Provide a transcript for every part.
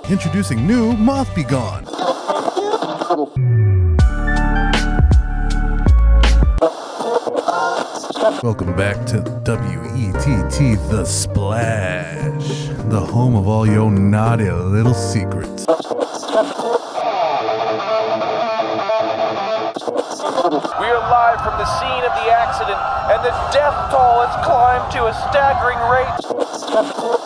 Introducing new Moth Be Gone. Welcome back to WETT The Splash, the home of all your naughty little secrets. We are live from the scene of the accident, and the death toll has climbed to a staggering rate.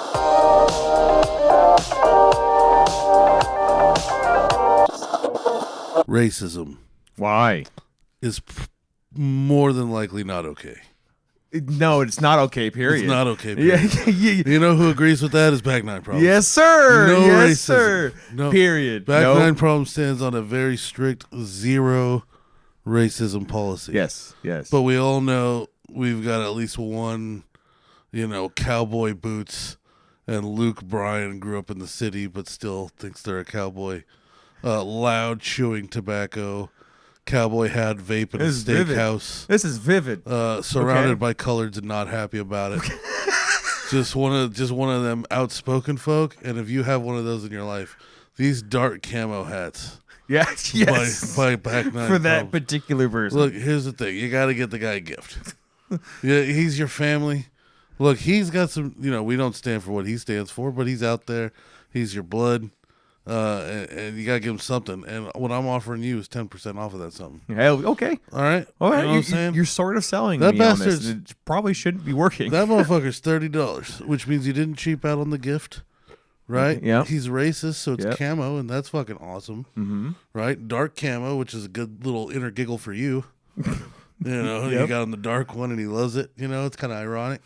Racism Why? is more than likely not okay. No, it's not okay, period. It's not okay, period. You know who agrees with that is Back Nine Problems. Yes, sir. No yes, racism. sir. No. Period. Back No. Nine Problems stands on a very strict zero racism policy. Yes, yes. But we all know we've got at least one, cowboy boots, and Luke Bryan grew up in the city but still thinks they're a cowboy. Loud chewing tobacco, cowboy hat, vape in a steakhouse. This is vivid. Surrounded by coloreds and not happy about it. just one of them outspoken folk. And if you have one of those in your life, these dark camo hats. Yes. By Back Nine For that Problems. particular person. Look, here's the thing. You got to get the guy a gift. Yeah, he's your family. Look, he's got some, we don't stand for what he stands for, but he's out there. He's your blood. And you got to give him something. And what I'm offering you is 10% off of that something. Hell, okay. All right? All right. You know what I'm saying? You're sort of selling That me on this. bastard's- It probably shouldn't be working. That motherfucker's $30, which means you didn't cheap out on the gift. Right? Yeah. He's racist, so it's Yep. camo, and that's fucking awesome. Mm-hmm. Right? Dark camo, which is a good little inner giggle for you. You Yep. got him the dark one, and he loves it. It's kind of ironic.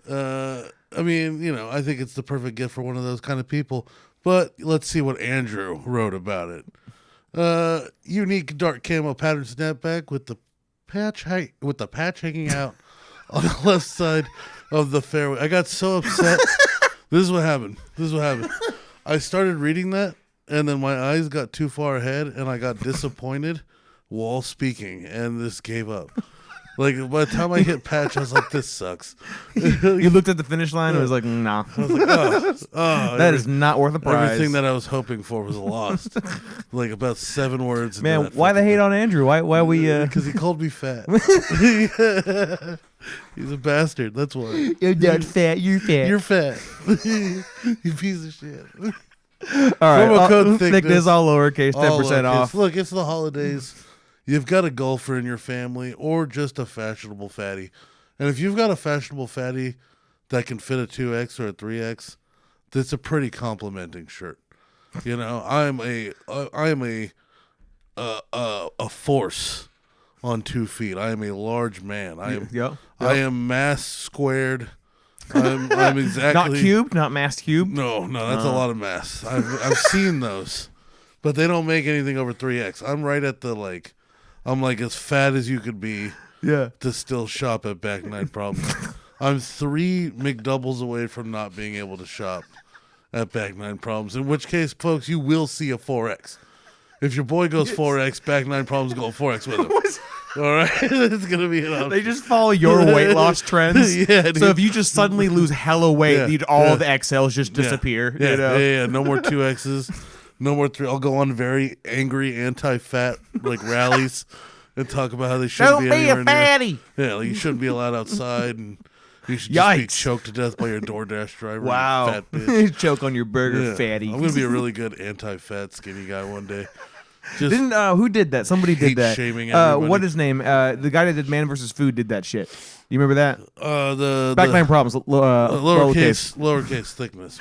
I think it's the perfect gift for one of those kind of people. But let's see what Andrew wrote about it. Unique dark camo pattern snapback with the patch hanging out on the left side of the fairway. I got so upset. This is what happened. I started reading that, and then my eyes got too far ahead, and I got disappointed while speaking, and this gave up. Like, by the time I hit patch, I was like, this sucks. You looked at the finish line and was like, nah. I was like, That is not worth a prize. Everything that I was hoping for was lost. Like, about 7 words. into Man, that why the fucking hate thing. on Andrew? Why we... Because he called me fat. He's a bastard. That's why. You're not fat. You're fat. You're fat. You piece of shit. All right. Promo code thickness, all lowercase, 10% lowercase. off. Look, it's the holidays. You've got a golfer in your family or just a fashionable fatty. And if you've got a fashionable fatty that can fit a 2X or a 3X, that's a pretty complimenting shirt. I am a force on 2 feet. I am a large man. I am mass squared. I'm exactly Not cubed, not mass cubed. No, that's a lot of mass. I've seen those, but they don't make anything over 3X. I'm right at the I'm like as fat as you could be. Yeah. To still shop at Back Nine Problems. I'm 3 McDoubles away from not being able to shop at Back Nine Problems. In which case, folks, you will see a 4X. If your boy goes 4X, Back Nine Problems going 4X with him. All right, it's gonna be an option. They just follow your weight loss trends. Yeah, dude. So if you just suddenly lose hella weight, Yeah, all the XLs just disappear. Yeah, yeah. No more 2Xs. No more 3. I'll go on very angry anti-fat rallies and talk about how they shouldn't Don't be be anywhere a fatty. near. Yeah, you shouldn't be allowed outside, and you should just be choked to death by your DoorDash driver. Wow. You fat bitch. Choke on your burger, Yeah. fatty. I'm gonna be a really good anti-fat skinny guy one day. Just Didn't who did that? Somebody did that. hate-shaming everybody. What his name? The guy that did Man vs. Food did that shit. You remember that? the Back Nine Problems. lowercase thickness.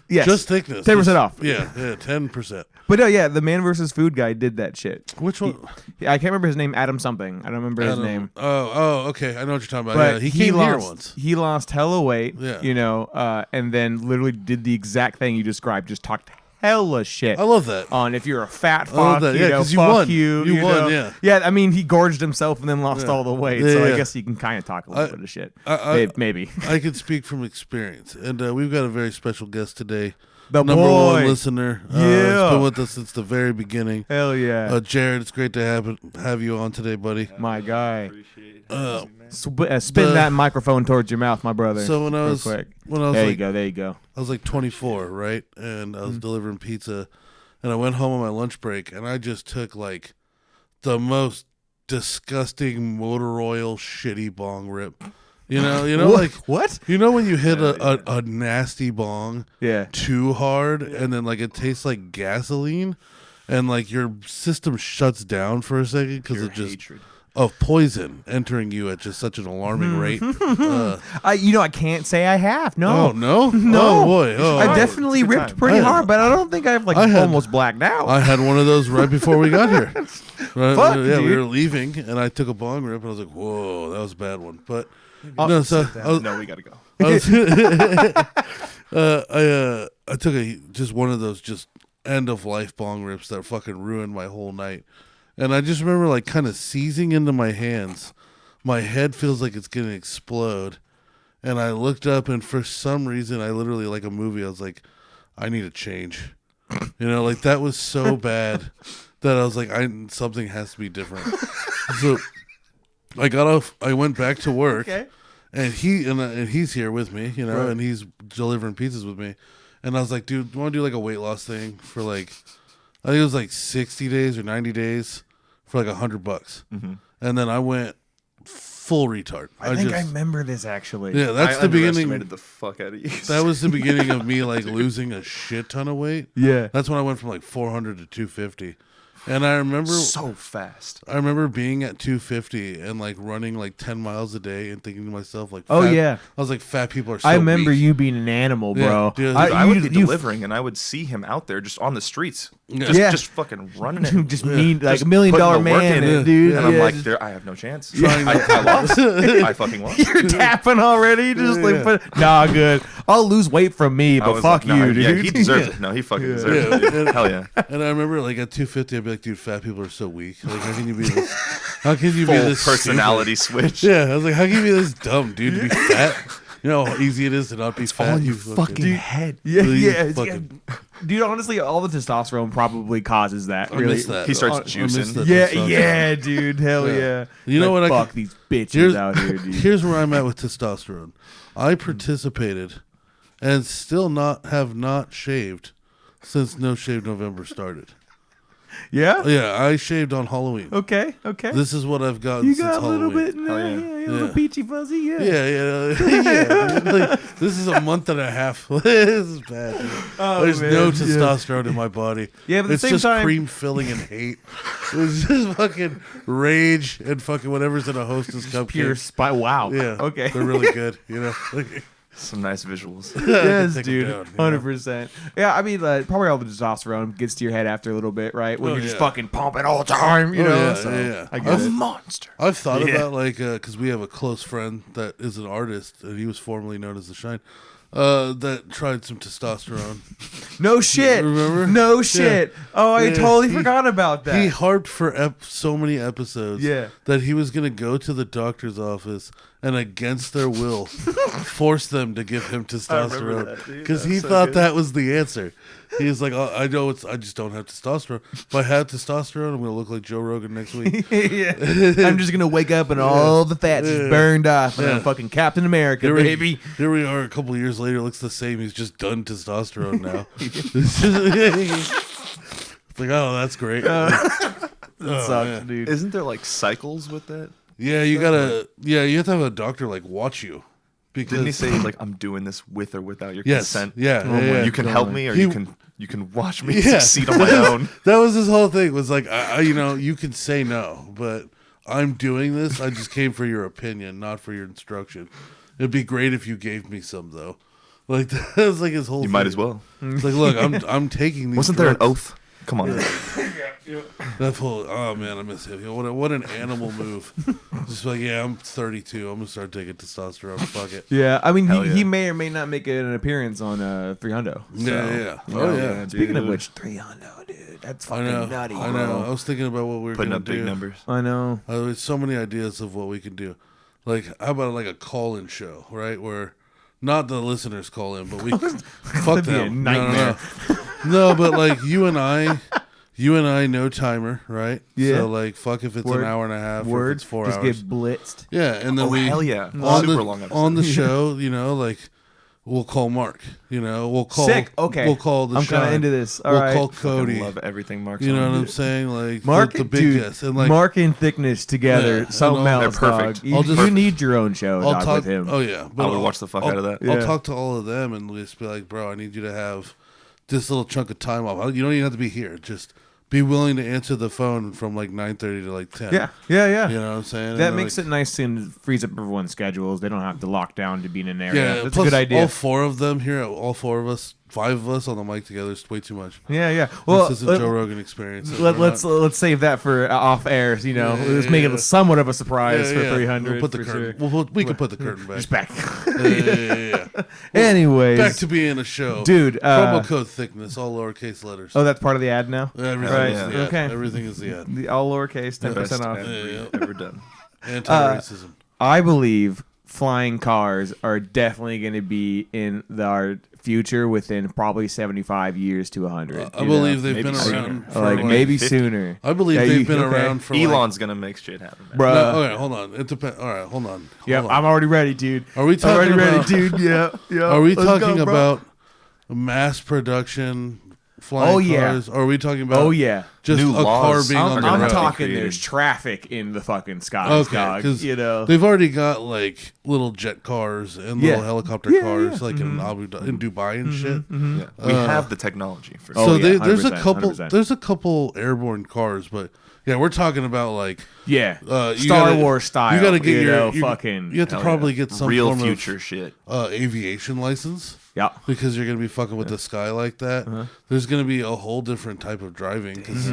Yes. Just thickness. 10% off. Yeah, 10%. But the Man vs. Food guy did that shit. Which one? I can't remember his name. Adam something. I don't remember his name. Oh, okay. I know what you're talking about. But Yeah, he came here lost, once. He lost hella weight. Yeah. And then literally did the exact thing you described. Just talked hella shit. I love that. On if you're a fat I love fuck, that. Yeah, 'cause you fuck won. you. You won, know? yeah. Yeah, I mean, he gorged himself and then lost all the weight. Yeah, so yeah. I guess he can kind of talk a little bit of shit. I- Maybe. I can speak from experience, and we've got a very special guest today The number boy. one listener. He's Yeah. been with us since the very beginning. Hell yeah. Jared, it's great to have you on today, buddy. My guy. Appreciate it. Spin that microphone towards your mouth, my brother. So when I real was quick. there you go. I was like 24, right? And I was delivering pizza, and I went home on my lunch break, and I just took like the most disgusting motor oil shitty bong rip. You know, like what? You know when you hit a nasty bong Yeah. too hard, and then like it tastes like gasoline, and like your system shuts down for a second because it just of poison entering you at just such an alarming rate. I can't say I have. No. Oh no, No. Oh boy, oh. I definitely ripped pretty hard, but I don't think I've almost blacked out. I had one of those right before we got here. Right, Fuck, yeah, we dude. were leaving, and I took a bong rip, and I was like, "Whoa, that was a bad one." But Oh, so No, we gotta go. I took just one of those just end of life bong rips that fucking ruined my whole night, and I just remember like kind of seizing into my hands. My head feels like it's gonna explode, and I looked up, and for some reason, I literally like a movie. I was like, I need a change, like that was so bad that I was like, something has to be different. So I got off. I went back to work. Okay. And he's here with me, Right. and he's delivering pizzas with me. And I was like, dude, you want to do like a weight loss thing for like, I think it was like 60 days or 90 days for like $100. Mm-hmm. And then I went full retard. I think I remember this actually. Yeah, that's I the beginning. underestimated the fuck out of you. That was the beginning of me like losing a shit ton of weight. Yeah. That's when I went from like 400 to 250. And I remember so fast. I remember being at 250 and like running like 10 miles a day and thinking to myself like, Oh, yeah. I was like, fat people are so I remember weak. you being an animal, bro. Yeah, dude. I would be you- delivering, and I would see him out there just on the streets, Yeah. just fucking running it. just mean like Just $1 million putting the work man, in, dude. And I'm Yeah, like, just- there, I have no chance. Trying I lost. I fucking lost. You're tapping already, just Yeah. like, nah, good. I'll lose weight from me, I but was fuck like, no, you, dude. Yeah, he deserves it. No, he fucking deserves Yeah. it. Dude. Hell yeah. And I remember like at 250, I'd be like, dude, fat people are so weak. Like, how can you be this? How can you be Full this personality switch. stupid? Yeah, I was like, how can you be this dumb, dude, to be fat? You know how easy it is to not be fat. on your you fucking head. Yeah, You yeah, fucking- dude. Honestly, all the testosterone probably causes that. I Really, miss that. He starts I miss juicing. that yeah, testosterone. yeah, dude. Hell Yeah. yeah. You know Like, what I Fuck these bitches Here's, out here, dude. here's where I'm at with testosterone. I participated and still have not shaved since No Shave November started. Yeah. Yeah, I shaved on Halloween. Okay. Okay. This is what I've gotten you since got a little Halloween. bit in there, Hell yeah, yeah. a little Yeah. peachy fuzzy, yeah. Yeah. Like, this is a month and a half. This is bad. Dude. Oh, There's man, no yeah. testosterone in my body. Yeah, but at the it's same just time- cream filling and hate. It's just fucking rage and fucking whatever's in a Hostess cupcake. Pure spy. Wow. Yeah. Okay. They're really good. Like, Some nice visuals. Yes, take 'em dude. down, you know? 100%. Yeah, I mean, probably all the testosterone gets to your head after a little bit, right? When Oh, you're just yeah. fucking pumping all the time, you Oh, know? yeah, so, yeah. I get it. Monster. I've thought Yeah. about like because we have a close friend that is an artist and he was formerly known as the Shine. That tried some testosterone. No shit. Remember? No shit. Oh, I Yeah, totally he- forgot about that. He harped for so many episodes Yeah. that he was going to go to the doctor's office and against their will force them to give him testosterone that, dude. because That's he so thought good. that was the answer. He was like, I know I just don't have testosterone. If I had testosterone, I'm going to look like Joe Rogan next week. Yeah. I'm just gonna wake up and all the fats is burned off, and Yeah. I'm fucking Captain America, Here baby. Here we are a couple of years later. Looks the same. He's just done testosterone now. It's like, oh, that's great. That sucks, man. dude. Isn't there like cycles with that? Yeah, you have to have a doctor like watch you because Didn't he say like I'm doing this with or without your Yes. consent? Yeah, Oh, yeah, You can God. help me, or He- you can watch me Yeah. succeed on my own. that was his whole thing was like, you can say no, but I'm doing this. I just came for your opinion, not for your instruction. It'd be great if you gave me some though. Like that was like his whole. You thing. might as well. It's like, look, I'm taking these. Wasn't there an drugs. oath? Come on. That whole, oh man, I miss him. What an animal move. Just like, yeah, I'm 32. I'm gonna start taking testosterone. Fuck it. Yeah, I mean, Hell he yeah. may or may not make an appearance on 300. Yeah. Oh yeah. Speaking of dude. which, 300, dude, that's I fucking know. nutty, I bro. know. I was thinking about what we were Putting gonna up do. big numbers. I know. There's so many ideas of what we can do. Like, how about like a call-in show, right? Where Not the listeners call in, but we fuck That'd be a them. nightmare. No, but like you and I no timer, right? Yeah. So like, fuck if it's Word. an hour and a half or if Word. it's 4 Just hours. get blitzed. Yeah, and then Oh, hell yeah. on Super the long episode. on the show, like we'll call Mark. We'll call Sick. Okay. We'll call the. I'm kind of Shine. into this. All we'll right. call Fucking Cody. love everything Mark's You know on. what I'm saying? Like Mark the big dude, guess and like Mark and Thickness together, Yeah, something and all- else, They're perfect. dog. You, I'll just- you need your own show, I'll dog, talk. with him. Oh yeah, I would I'll- watch the fuck I'll- out of that. Yeah. I'll talk to all of them and just be like, bro, I need you to have this little chunk of time off. You don't even have to be here. Just be willing to answer the phone from like 9:30 to like 10. Yeah. You You know what I'm saying? That makes it nice and frees up everyone's schedules. They don't have to lock down to be in an area. Yeah, That's plus a good idea. All 4 of them here, all 4 of us, 5 of us on the mic together is way too much. Yeah. Well, This isn't Joe Rogan experience. let's save that for off air. Let's make it somewhat of a surprise for 300. We'll put the for curtain. sure. We can put the curtain back. Just back. Yeah. Anyways, Back to being a show, dude. Promo code thickness, all lowercase letters. Oh, that's part of the ad now. Everything right. is the ad. Okay. Everything is the ad. The all lowercase, The 10% best off. ad Yeah. we've ever done. Anti-racism. I believe flying cars are definitely going to be in our future within probably 75 years to 100. I believe they've maybe been sooner. around. For like like maybe 50. sooner. I believe Yeah, they've you- been okay. around for like, Elon's gonna make shit happen. Man. Bruh. No, okay, hold on. It depends. All right, hold on. Yeah, Hold on. I'm already ready, dude. Are we I'm talking already about? ready, dude. Yeah. Are we Let's talking go, bro. about mass production flying Oh, yeah. cars? Or are we talking about? Oh yeah. just New a car laws being are on I'm, the I'm road. talking. created. There's traffic in the fucking skies, Okay, dog. because They've they've already got like little jet cars and Yeah. little helicopter Yeah, cars, yeah. like in Dubai and shit. Yeah. We have the technology for Oh, So yeah, there's a 100%, couple. 100%. There's a couple airborne cars, but yeah, we're talking about like yeah. you Star gotta- Wars style. You got to get your fucking. You have to Hell probably yeah. get some real form future shit. of aviation license. Yeah. Because you're gonna be fucking with the sky like that. Uh-huh. There's gonna be a whole different type of driving because,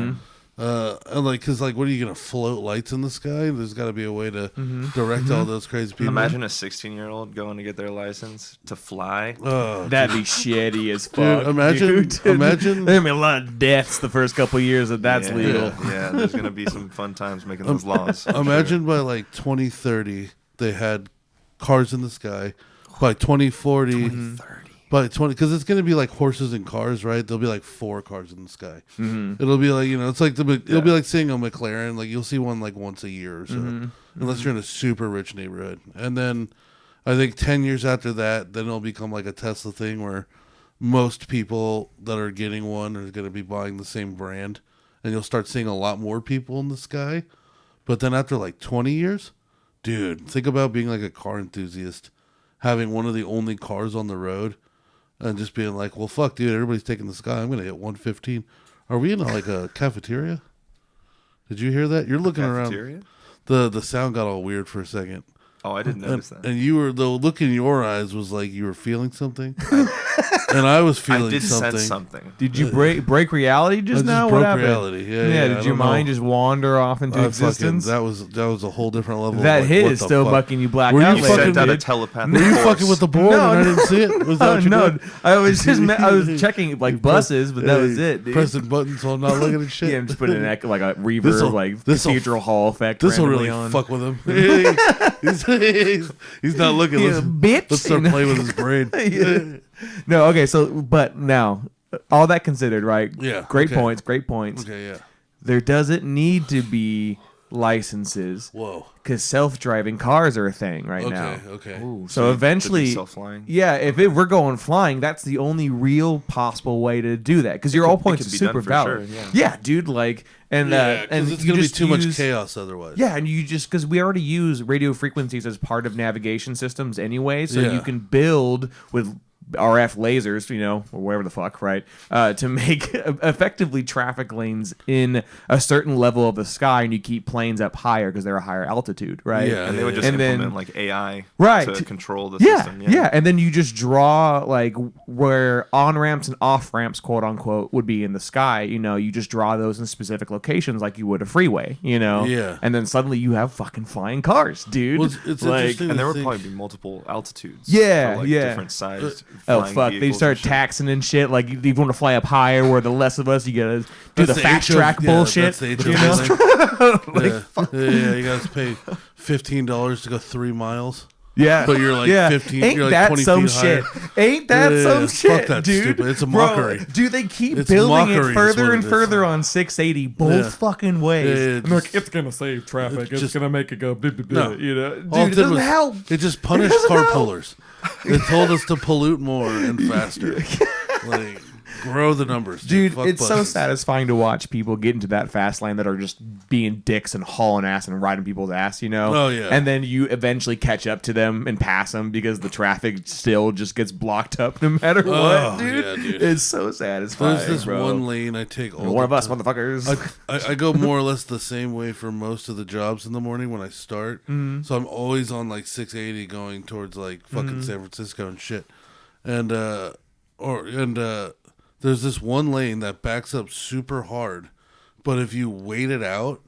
and like, cause like, what are you gonna float lights in the sky? There's got to be a way to direct all those crazy people. Imagine a 16-year-old going to get their license to fly. Dude, That'd be shitty as fuck. imagine- dude. imagine- There'd be a lot of deaths the first couple years that that's yeah, legal. Yeah, there's gonna be some fun times making those laws. for imagine by like 2030 they had cars in the sky. By 2040, sure. 30. by 20, because it's gonna be like horses and cars, right? There'll be like 4 cars in the sky. It'll be like it's like it'll be like seeing a McLaren. Like you'll see one like once a year or so, unless you're in a super rich neighborhood. And then I think 10 years after that, then it'll become like a Tesla thing where most people that are getting one are gonna be buying the same brand, and you'll start seeing a lot more people in the sky. But then after like 20 years, dude, think about being like a car enthusiast, having one of the only cars on the road. And just being like, well, fuck, dude, everybody's taking the sky. I'm going to hit 115. Are we in like a cafeteria? Did you hear that? You're looking Cafeteria? around. The sound got all weird for a second. Oh, I didn't notice that. And you were, the look in your eyes was like you were feeling something. And I was feeling I did something. sense something. Did you break reality I just just now? What broke happened? reality. Yeah, Did I your don't mind know. just wander off into existence? That was a whole different level. That of like, hit what is the still fuck? bucking you black Were you out You later, fucking sent out a dude. telepathic Were you force. fucking with the board No, and I no. didn't see it? Was that what you no, did? I was just I was checking like buses, but that was it, dude. Pressing buttons so I'm not looking at shit. Yeah, I'm just putting an echo, like a reverb, This'll- like this'll- cathedral hall effect. This will randomly really on. fuck with him. he's not looking. Yeah, Let's, bitch. let's start playing with his brain. Yeah. No, okay, so but now, all that considered, right? Yeah, Great okay. points, great points. Okay, yeah. There doesn't need to be licenses Whoa. because self-driving cars are a thing right Okay, now. okay. So eventually, self-flying. yeah, if we're going flying, that's the only real possible way to do that. Because your all points could are be done super for valid. sure, yeah, dude, like, and Yeah, and because it's you gonna be just too much use- chaos otherwise. Yeah, and you just because we already use radio frequencies as part of navigation systems anyway, so Yeah. you can build with RF lasers, or whatever the fuck, right? To make effectively traffic lanes in a certain level of the sky, and you keep planes up higher because they're a higher altitude, right? Yeah, And they would just And then- implement like AI Right. to control the Yeah, system. yeah, and then you just draw like where on ramps and off ramps, quote unquote, would be in the sky. You just draw those in specific locations like you would a freeway. Yeah. and then suddenly you have fucking flying cars, dude. Well, it's like, interesting. And there to would think- probably be multiple altitudes. Yeah, for, like, yeah. different sized. oh flying fuck, they vehicles start and shit. taxing and shit. Like you want to fly up higher, where the less of us, you gotta do That's the fast HO track yeah, bullshit. That's the you HO know? thing. Yeah, you guys pay $15 to go 3 miles. Yeah, but you're like 15. Ain't you're like that 20 some feet shit? higher. Ain't that some shit, Fuck that dude? stupid. It's a Bro, mockery. dude, they keep It's building mockery it is further what and it is. further on 680 both fucking ways. Yeah, and they're like, it's gonna save traffic. It's just- gonna make it go. Blah, blah, blah, No. you know, dude, All it doesn't help. It just punished doesn't car help. pullers. It told us to pollute more and faster. Like, grow the numbers. Dude, Fuck it's so buses. satisfying to watch people get into that fast lane that are just being dicks and hauling ass and riding people's ass, you know? Oh, yeah. And then you eventually catch up to them and pass them because the traffic still just gets blocked up no matter what, dude. yeah, dude. It's so satisfying, There's this bro. one lane I take all One the of us, time. motherfuckers. I go more or less the same way for most of the jobs in the morning when I start. So I'm always on like 680 going towards like fucking San Francisco and shit. And there's this one lane that backs up super hard, but if you wait it out,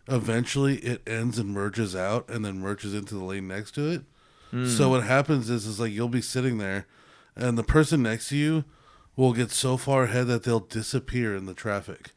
eventually it ends and merges out and then merges into the lane next to it. So what happens is like you'll be sitting there and the person next to you will get so far ahead that they'll disappear in the traffic.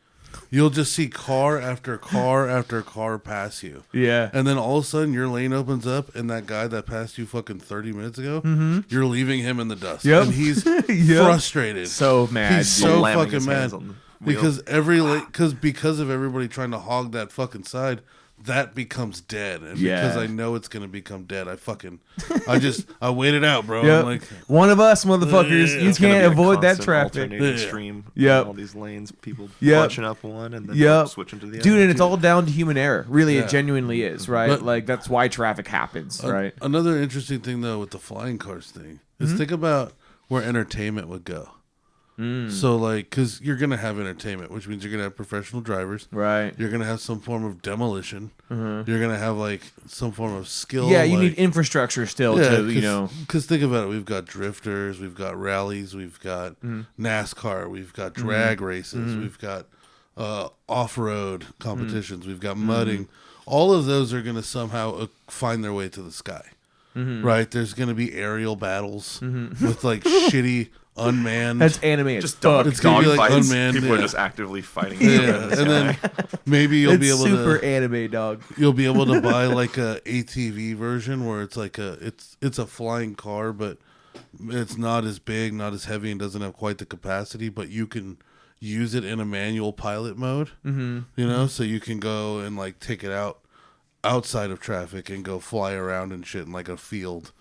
You'll just see car after car after car pass you. Yeah. And then all of a sudden your lane opens up and that guy that passed you fucking 30 minutes ago, you're leaving him in the dust. Yep. And he's Yep. frustrated. So mad. He's dude. so Slamming fucking his mad. hands on the wheel. because because of everybody trying to hog that fucking side, that becomes dead. And Yeah. because I know it's gonna become dead, I wait it out, bro. Yep. I'm like, One of us, motherfuckers. Yeah. You It's gonna can't be a avoid that constant traffic. alternating Yeah. stream. Yep. All these lanes, people Yep. bunching up one and then Yep. switching to the other. Dude, and it's all down to human error. Really, Yeah. it genuinely is, right? But- like, that's why traffic happens, right? Another interesting thing though with the flying cars thing is think about where entertainment would go. So like, because you're gonna have entertainment, which means you're gonna have professional drivers. Right. You're gonna have some form of demolition. You're gonna have like some form of skill. Yeah, you like, need infrastructure still to, you know. Because think about it, we've got drifters, we've got rallies, we've got NASCAR, we've got drag races, we've got off-road competitions, we've got mudding. All of those are going to somehow find their way to the sky, right? There's going to be aerial battles with like shitty unmanned. That's anime as just fuck. It's gonna be like fights. unmanned, People yeah. are just actively fighting. Yeah, and then maybe you'll It's be able super to anime, dog. you'll be able to buy like a ATV version where it's like it's a flying car, but it's not as big, not as heavy, and doesn't have quite the capacity. But you can use it in a manual pilot mode. You know, so you can go and like take it outside of traffic and go fly around and shit in like a field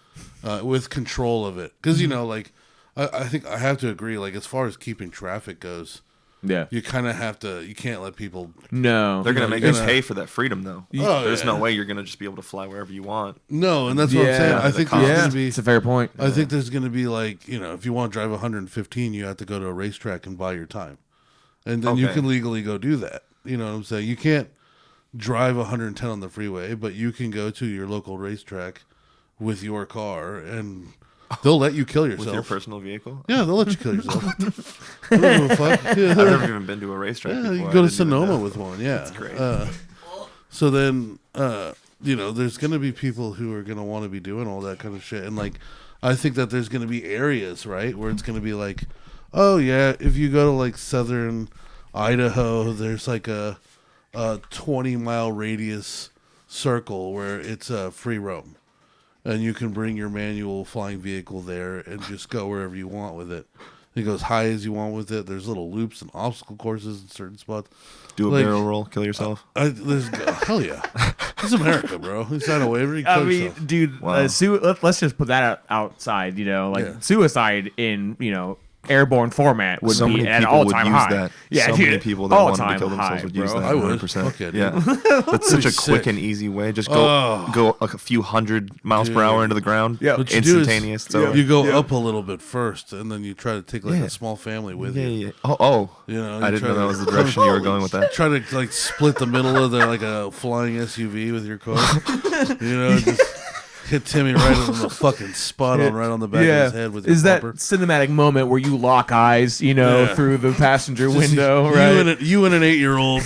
with control of it. Because you know, like I think I have to agree. Like as far as keeping traffic goes. Yeah. You kind of have to. You can't let people. No. They're gonna No, make you're us gonna- pay for that freedom, though. Oh, There's yeah. no way you're gonna just be able to fly wherever you want. No, and that's what I'm saying. I think there's yeah. going to be. It's a fair point. I think there's going to be like, you know, if you want to drive 115, you have to go to a racetrack and buy your time, and then you Okay. can legally go do that. You know what I'm saying? You can't drive 110 on the freeway, but you can go to your local racetrack with your car, and they'll let you kill With your yourself. personal vehicle. Yeah, they'll let you kill yourself. I don't give a fuck. Yeah. I've never even been to a racetrack Yeah, before. you can I go to didn't even Sonoma know. with one. Yeah, that's great. So then, you know, there's going to be people who are going to want to be doing all that kind of shit, and like, I think that there's going to be areas, right, where it's going to be like, oh yeah, if you go to like southern Idaho, there's like a 20-mile radius circle where it's free roam. And you can bring your manual flying vehicle there and just go wherever you want with it. You go as high as you want with it. There's little loops and obstacle courses in certain spots. Do a Like, barrel roll, kill yourself. Hell yeah. This is America, bro. You sign a waiver, you I kill mean, yourself. dude, Wow. let's just put that outside, you know, like Yeah. suicide in, you know, airborne format would So be many at an people would all-time use high. that. Yeah, So dude, many people that wanted to all-time kill themselves high, would use bro. that. I would. 100%. Okay, dude. Yeah, that's such a Sick. quick and easy way. Just Oh. go like a few hundred miles per Dude. hour into the ground. Yeah. What you do is Instantaneous. So you go up a little bit first, and then you try to take like Yeah. a small family with yeah, you. yeah. Oh, You know, I you didn't try know that to- was the direction you were going with that. Try to like split the middle of the like a flying SUV with your car. You know, just hit Timmy right on the fucking spot on right on the back of his head with your Is that bumper. cinematic moment where you lock eyes, you know, Yeah. through the passenger Just window, you right? you and an 8-year-old.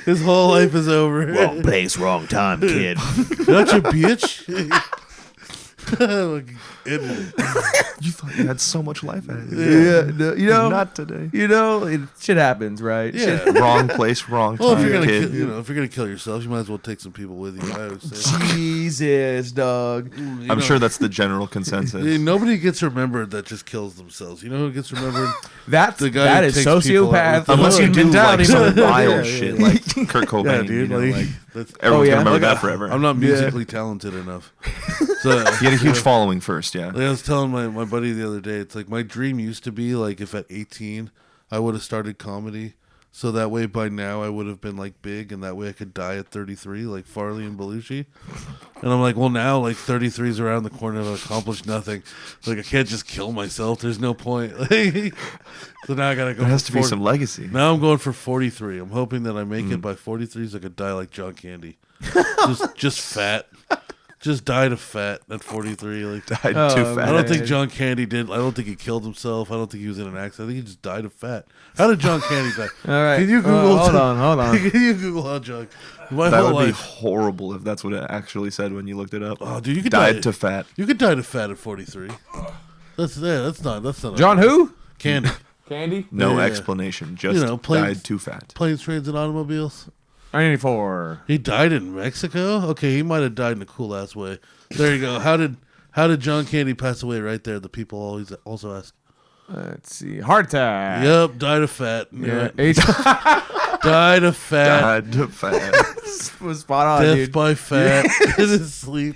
His whole life is over. place, wrong time, kid. Gotcha, bitch. Like, Italy. You thought you had so much life ahead of you. You know, Not today. shit happens, right? Yeah. Wrong place, wrong time. Well, if you're gonna kid. kill, if you're gonna kill yourself, you might as well take some people with you. I would say. Jesus, dog. I'm sure that's the general consensus. Nobody gets remembered that just kills themselves. You know who gets remembered? That's The guy that who is takes people out sociopath. with the Unless you hook. do like some vile Yeah, shit, yeah. like Kurt Cobain. Yeah, dude. you know, like, That's, everyone's yeah? gonna remember like, that forever. I'm not musically talented enough. So He had a huge following first, yeah. like I was telling my buddy the other day, it's like my dream used to be like if at 18 I would have started comedy, so that way by now I would have been like big, and that way I could die at 33 like Farley and Belushi. And I'm like, well, now like 33 is around the corner, and I've accomplished nothing. Like I can't just kill myself. There's no point. So now I gotta go. There has for to be 40. some legacy. Now I'm going for 43. I'm hoping that I make it by 43, so I could die like John Candy, just fat. Just died of fat at 43. Like Died Oh, too man. fast. I don't think John Candy did. I don't think he killed himself. I don't think he was in an accident. I think he just died of fat. How did John Candy die? All right. Can you Google? hold on. Can you Google how John? My That whole would be life. horrible if that's what it actually said when you looked it up. Oh, dude, you could died die to fat. You could die to fat at 43. That's not. John who? Candy. Candy? No Yeah. explanation. Just planes- died too fat. Planes, trains, and automobiles. 94. He died in Mexico. Okay, he might have died in a cool ass way. There you go. How did John Candy pass away? Right there. The people always also ask. Let's see. Heart attack. Yep, died of fat. Yeah. Died of fat. Died to fat. was spot on, Death dude. by fat in his sleep.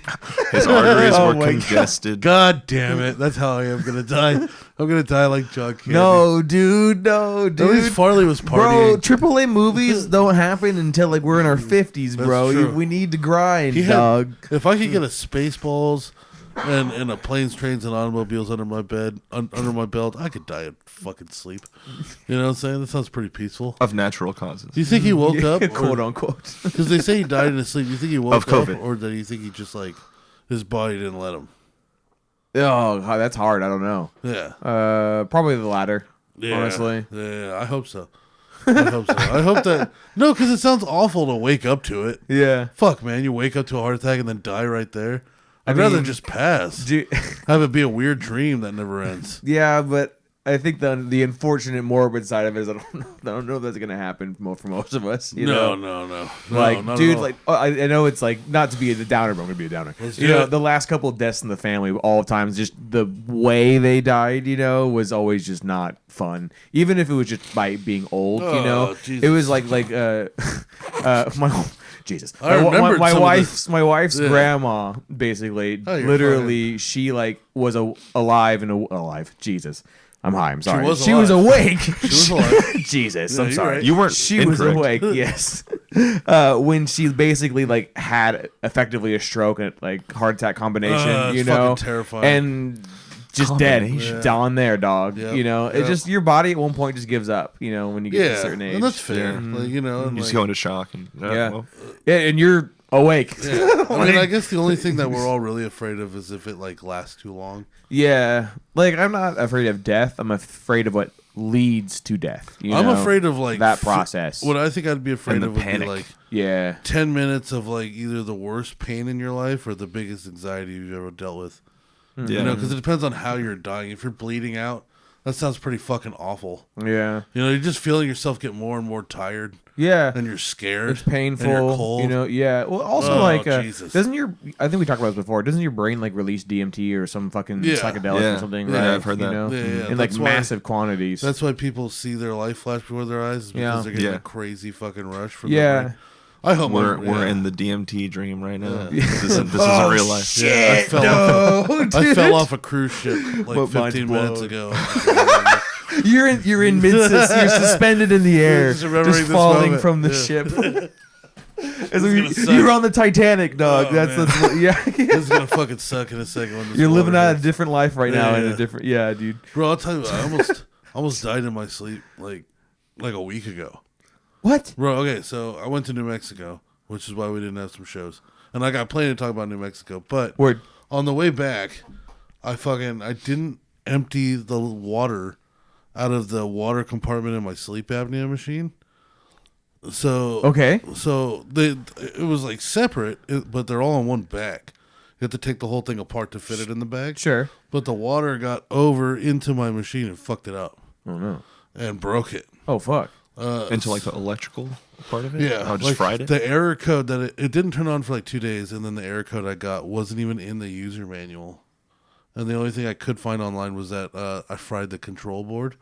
His arteries Oh were my congested. God damn it. That's how I am going to die. I'm going to die like John Candy. No, dude. No, dude. At least Farley was Bro, partying. AAA movies don't happen until like we're in our 50s, bro. true. We need to grind, He had- dog. If I could get a Spaceballs and a planes, trains, and automobiles under my bed, under my belt, I could die of fucking sleep. You know what I'm saying? That sounds pretty peaceful. Of natural causes. Do you think he woke up? Quote unquote. Because they say he died in his sleep. Do you think he woke Of up? COVID. Or do you think he just like, his body didn't let him? Oh, that's hard. I don't know. Yeah. Probably the latter. Yeah. Honestly. Yeah, I hope so. I hope so. I hope that. No, because it sounds awful to wake up to it. Yeah. Fuck, man. You wake up to a heart attack and then die right there. I'd I rather mean, just pass. Dude, Have it be a weird dream that never ends. yeah, but I think the unfortunate morbid side of it is I don't know if that's gonna happen for most of us. You know? No. Like, not at dude, all. like I know it's like not to be a downer, but I'm gonna be a downer. Let's You do know, it. the last couple of deaths in the family, all times, just the way they died, you know, was always just not fun. Even if it was just by being old, you know, Jesus. it was like my. Jesus, I remembered my some of wife's wife's Yeah. grandma basically, Oh, you're literally, she like was alive. Jesus, I'm high. I'm sorry. was She was alive. awake. She was alive. Jesus, Yeah, I'm you're sorry. right. You weren't She was incorrect. awake. Yes, when she basically like had effectively a stroke and like heart attack combination. It's You know, fucking terrifying. and just dead Combination. down there, dog. Yep, You know, it yep. just your body at one point just gives up. You know, when you get to a Yeah, certain age. and that's fair. Like, you know, and You just like, go into shock. And, Yeah. well, Yeah, and you're awake. yeah. I mean, I guess the only thing that we're all really afraid of is if it like lasts too long. Yeah, like I'm not afraid of death. I'm afraid of what leads to death. You I'm know? afraid of like that process. What I think I'd be afraid And the of would panic. be like Yeah, 10 minutes of like either the worst pain in your life or the biggest anxiety you've ever dealt with. yeah. You know, because it depends on how you're dying. If you're bleeding out, that sounds pretty fucking awful. yeah, You know, you're just feeling yourself get more and more tired, yeah. and you're scared. It's painful. And you're cold. You know, yeah. Well, also Oh, like, Jesus. doesn't your? I think we talked about this before. Doesn't your brain like release DMT or some fucking Yeah. psychedelic Yeah. or something? Yeah, right? I've heard You that. know? Yeah, yeah. In like That's why- massive quantities. That's why people see their life flash before their eyes, is because Yeah. they're getting Yeah. a crazy fucking rush from Yeah. their brain. I hope We're in the DMT dream right now. Yeah. This isn't real life. Yeah, I fell off a cruise ship like My mind's 15 minutes blown. ago. You're in mid. You're suspended in the air, Just remembering just this falling moment. from the Yeah. ship. As gonna suck. you're on the Titanic, dog. Oh, that's man. what, yeah. This is gonna fucking suck in a second. When this You're living water out a hits. different life right now in Yeah. a different. Yeah, dude. Bro, I'll tell you, what, I almost died in my sleep like a week ago. What? Bro, okay, so I went to New Mexico, which is why we didn't have some shows, and I got plenty to talk about New Mexico. But Word. on the way back, I didn't empty the water out of the water compartment in my sleep apnea machine. So Okay. so it was like separate, but they're all on one back. You have to take the whole thing apart to fit it in the bag. Sure. But the water got over into my machine and fucked it up. Oh no. And broke it. Oh fuck. Into like the electrical part of it? Yeah. Oh, just fried it? The error code that it didn't turn on for like 2 days, and then the error code I got wasn't even in the user manual. And the only thing I could find online was that I fried the control board.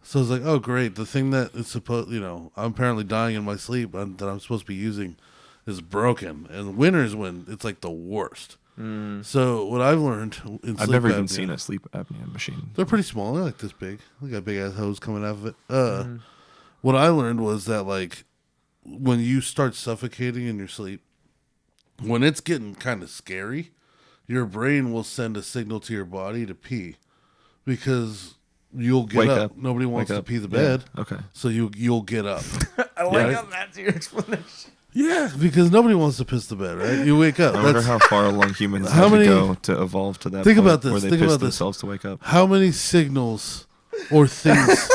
So I was like, oh, great. The thing that is supposed, I'm apparently dying in my sleep that I'm supposed to be using is broken. And winter's when it's like the worst. So what I've learned in I've sleep never even apnea- seen a sleep apnea machine. They're pretty small. They're like this big. They got big ass hose coming out of it. What I learned was that like when you start suffocating in your sleep, when it's getting kind of scary, your brain will send a signal to your body to pee because you'll get Wake up. up. Nobody wants Wake to up. pee the Yeah. bed. Okay. So you'll get up. I like how that's your explanation. Yeah, because nobody wants to piss the bed, right? You wake up. I wonder That's how far along humans How have many- to go to evolve to that Think point about this, where they think piss about this. themselves to wake up. how many signals or things.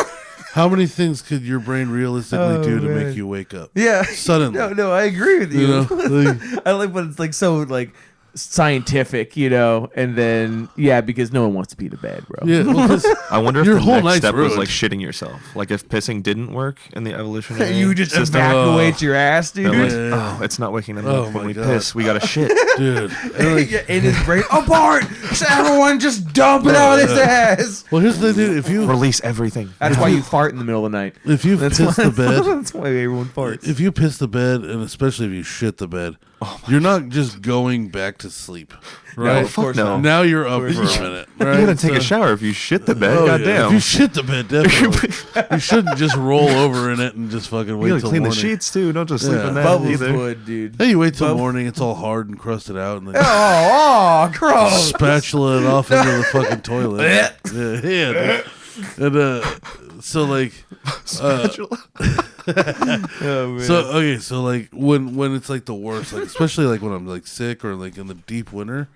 How many things could your brain realistically do to man. make you wake up? Yeah. Suddenly. No, I agree with you. Like, I like, but it's like so like scientific, and then because no one wants to pee the bed, bro. yeah, well, 'cause I wonder if Your the whole next night's step was ruined. like shitting yourself. Like if pissing didn't work in the evolutionary You just system, evacuate your ass, dude. they're like, Yeah. oh, it's not waking them Oh up my when we God. piss. We gotta shit. dude. And like, Yeah, in his brain, apart. So everyone just dump it out his ass. well, here's the thing, dude. If you Release everything. That's why you fart in the middle of the night. piss the bed, That's why everyone farts. if you piss the bed, and especially if you shit the bed, you're not just going back to sleep, right? of course no. not. Now you're up for a course. minute, You're right? gonna take a So- shower if you shit the bed. Oh, yeah. Goddamn. If you shit the bed, definitely. You shouldn't just roll over in it and just fucking You wait gotta till clean morning. the sheets too. Don't just sleep Yeah. in that Bubbles either. would, dude. Hey, you wait till Bub- morning, it's all hard and crusted out, and then Oh, gross. spatula it off into the fucking toilet. yeah, dude. And so like, Oh, man. so okay, so like when it's like the worst, like especially like when I'm like sick or like in the deep winter,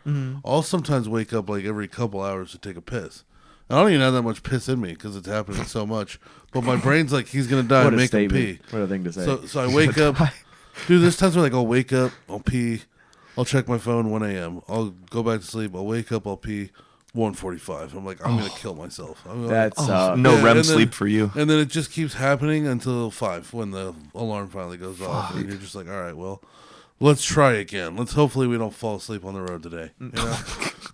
I'll sometimes wake up like every couple hours to take a piss. I don't even have that much piss in me because it's happening so much. But my brain's like, he's gonna die. What a Make him statement. pee. What a thing to say. So I wake up, dude. There's times where like I'll wake up, I'll pee, I'll check my phone 1 a.m. I'll go back to sleep. I'll wake up, I'll pee. 1:45. I'm like, I'm gonna kill myself. I'm like, That's No Yeah, REM and then- sleep for you. and then it just keeps happening until 5 when the alarm finally goes off, and you're just like, all right, well, let's try again. Let's hopefully we don't fall asleep on the road today. You know?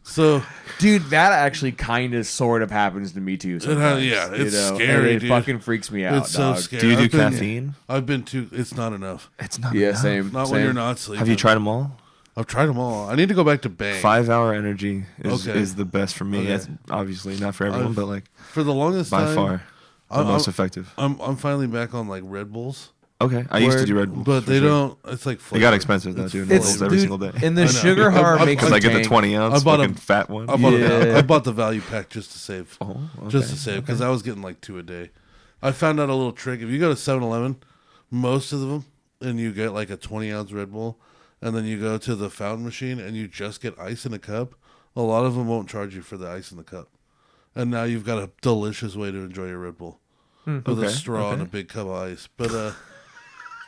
So dude, that actually kind of sort of happens to me too. Sometimes, yeah, it's and scary, it dude. fucking freaks me out. it's so dog. scary. Do you do I've been- caffeine? I've been too. It's not enough. It's not. Yeah, enough. same. Not same. when you're not sleeping. Have you tried them all? I've tried them all. I need to go back to Bang. 5-hour energy is, Okay. is the best for me. Okay. It's obviously not for everyone, I've- but like For the longest by time, far the I'm- most effective. I'm finally back on like Red Bulls, Okay, I used to Word. do Red Bull, but for they sure. don't. It's like They got expensive though, dude. It's- It's every dude, single day. And the I know. sugar hard makes Because I get the tank. 20 ounce I bought a- fucking fat one. I bought Yeah. I bought the value pack just to save. Oh, Just to okay, save because I was getting like 2 a day. I found out a little trick. If you go to 7-Eleven, most of them, and you get like a 20-ounce Red Bull, and then you go to the fountain machine and you just get ice in a cup, a lot of them won't charge you for the ice in the cup. And now you've got a delicious way to enjoy your Red Bull with a Okay, straw and a okay. big cup of ice. But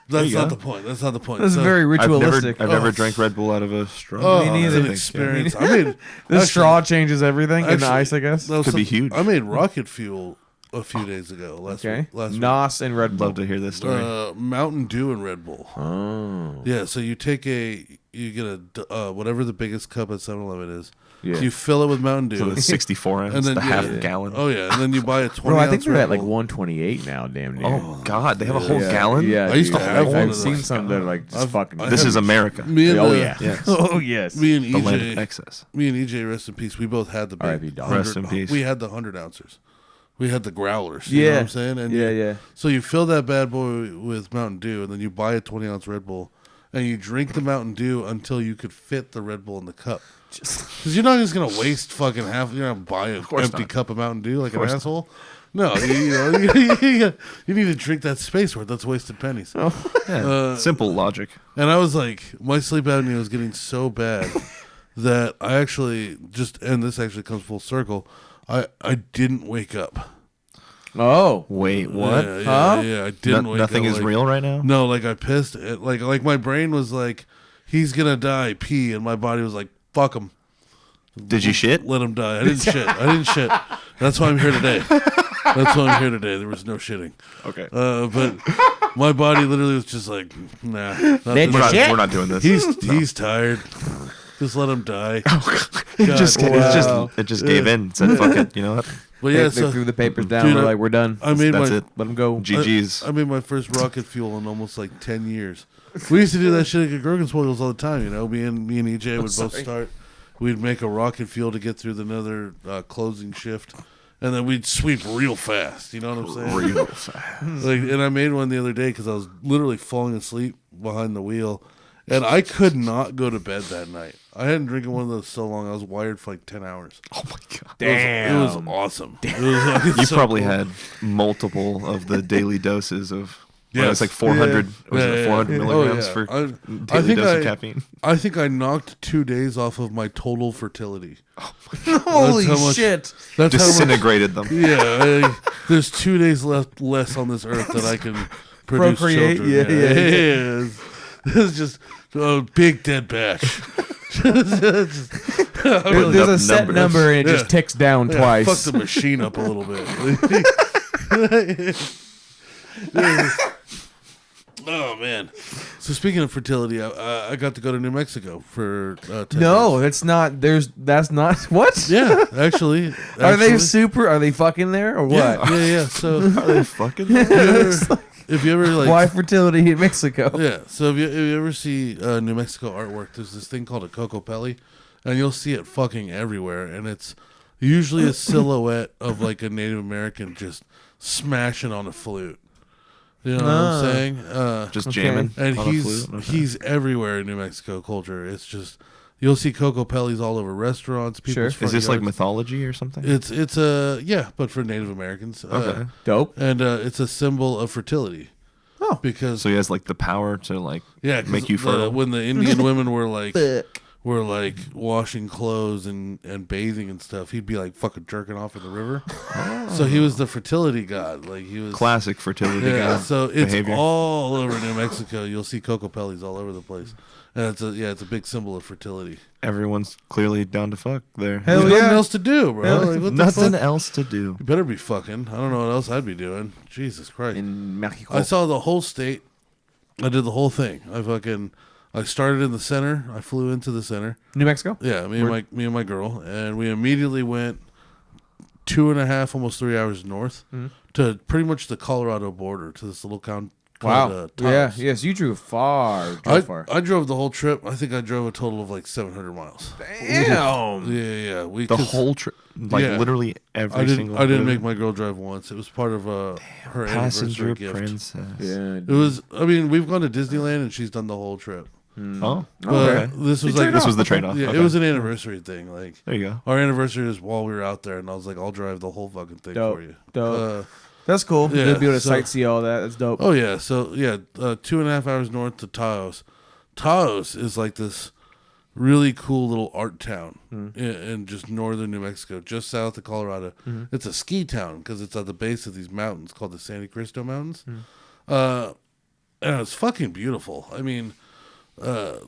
that's you not go. the point. That's not the point. That's So- very I've never, ritualistic. I've never Oh. drank Red Bull out of a straw. Oh, Me it's neither. an experience. I made The actually- straw changes everything, and the actually- ice, I guess. that was Could be huge. I made rocket fuel a few days ago. Last Okay. week. Last week. Nos and Red Bull. Love to hear this story. Mountain Dew and Red Bull. Oh. Yeah, so you get a whatever the biggest cup at 7-Eleven is. Yeah. You fill it with Mountain So Dew. the 64 ounce, And then the half yeah. gallon. Oh yeah, and then you buy a 20 Bro, I ounce think they're Red at like Bull. 128 now, damn near. Oh, God, they have a whole yeah. gallon? Yeah, I used to dude. have one I've of seen those. some that are like just I've- fucking. I This have- is America. Me and oh yeah. Yes. Oh yes. me and The land of EJ, excess. me and EJ, rest in peace. We both had the big R.I.P. dog. 100 Rest in peace. We had the 100 ounces. We had the growlers. You know Yeah. what I'm saying? And Yeah, you- yeah. So you fill that bad boy with Mountain Dew, and then you buy a 20-ounce Red Bull, and you drink the Mountain Dew until you could fit the Red Bull in the cup. Because you're not just gonna waste fucking half. You're not gonna buy an course empty not. cup of Mountain Dew like an course not. asshole. No, you need to drink that space worth. That's wasted pennies. Yeah. Simple logic. And I was like, my sleep apnea was getting so bad that I actually and this actually comes full circle. I didn't wake up. Oh. Wait, what? Yeah, Huh? yeah, I didn't wake Nothing up. is like- real right now? No, like I pissed. Like my brain was like, he's gonna die. Pee, and my body was like, fuck them. Did you shit? Let them die. I didn't shit. That's why I'm here today. There was no shitting. Okay. But my body literally was just like, nah. We're not doing this. He's tired. Just let him die. It just gave in. Said, fuck it. You know what? But yeah, they so threw the papers down. dude, We're like, we're done. I made That's my it. Let them go. GG's. I made my first rocket fuel in almost like 10 years. We used to do that shit at Gergen Spoils all the time. You know, me and EJ would both start. We'd make a rocket fuel to get through another closing shift. And then we'd sweep real fast. You know what I'm saying? Real fast. And I made one the other day because I was literally falling asleep behind the wheel. And I could not go to bed that night. I hadn't drinking one of those so long. I was wired for like 10 hours. Oh my god. It was awesome. It was fucking You so probably cool. had multiple of the daily doses of. Yes. It was like 400. Was it 400 milligrams for I daily think dose of caffeine? I think I knocked 2 days off of my total fertility. Holy how much- shit. That's how much. Disintegrated them. Yeah, there's 2 days less on this earth that I can produce Procreate, children. yeah. It's just a big dead batch. There's Putting a up set numbers. number and it just ticks down twice. Fuck the machine up a little bit. Oh man! So speaking of fertility, I got to go to New Mexico for 10 No, days. that's not what? Yeah, actually, Are they are they fucking there or Yeah, what? yeah. So Are they fucking? if you ever like, Why fertility in Mexico? yeah. So if you ever see New Mexico artwork, there's this thing called a cocopelli, and you'll see it fucking everywhere, and it's usually a silhouette of like a Native American just smashing on a flute. You know what I'm saying? Just Okay. jamming. And on a flute? Okay. he's everywhere in New Mexico culture. It's just you'll see cocopellis all over restaurants. People's Sure. front Is this like yards. mythology or something? It's yeah, but for Native Americans. Okay. Dope. And it's a symbol of fertility. Oh. Because So he has like the power to like 'cause make you fertile. when the Indian women were like washing clothes and bathing and stuff, he'd be like fucking jerking off in the river. So he was the fertility god. Like he was Classic fertility Yeah, god so it's behavior. all over New Mexico. You'll see cocopellis all over the place, and it's a big symbol of fertility. Everyone's clearly down to fuck there. Hell There's yeah. nothing else to do, bro. Hell, Like, what the Nothing fuck? else to do. You better be fucking. I don't know what else I'd be doing. Jesus Christ! In Mexico. I saw the whole state. I did the whole thing. I started in the center. I flew into the center. New Mexico? Yeah, me and my girl, and we immediately went 2.5, almost 3 hours north to pretty much the Colorado border to this little town called Wow. Taos. Yes, you drew far. I drove the whole trip. I think I drove a total of like 700 miles. Damn. Yeah. The whole trip, like Yeah. literally every single. I didn't make my girl drive once. It was part of her passenger anniversary gift. princess. Yeah. It was. I mean, we've gone to Disneyland and she's done the whole trip. Oh, But okay. this was like This was the trade-off. Yeah, Okay. it was an anniversary thing. Like There you go. our anniversary is while we were out there, and I was like, I'll drive the whole fucking thing Dope. for you. Dope. That's cool. yeah, You'll be able to so- sightsee all that. That's dope. Oh yeah, so yeah, 2.5 hours north to Taos. Taos is like this really cool little art town in just northern New Mexico, just south of Colorado. It's a ski town because it's at the base of these mountains called the San Cristo Mountains. And it's fucking beautiful. I mean,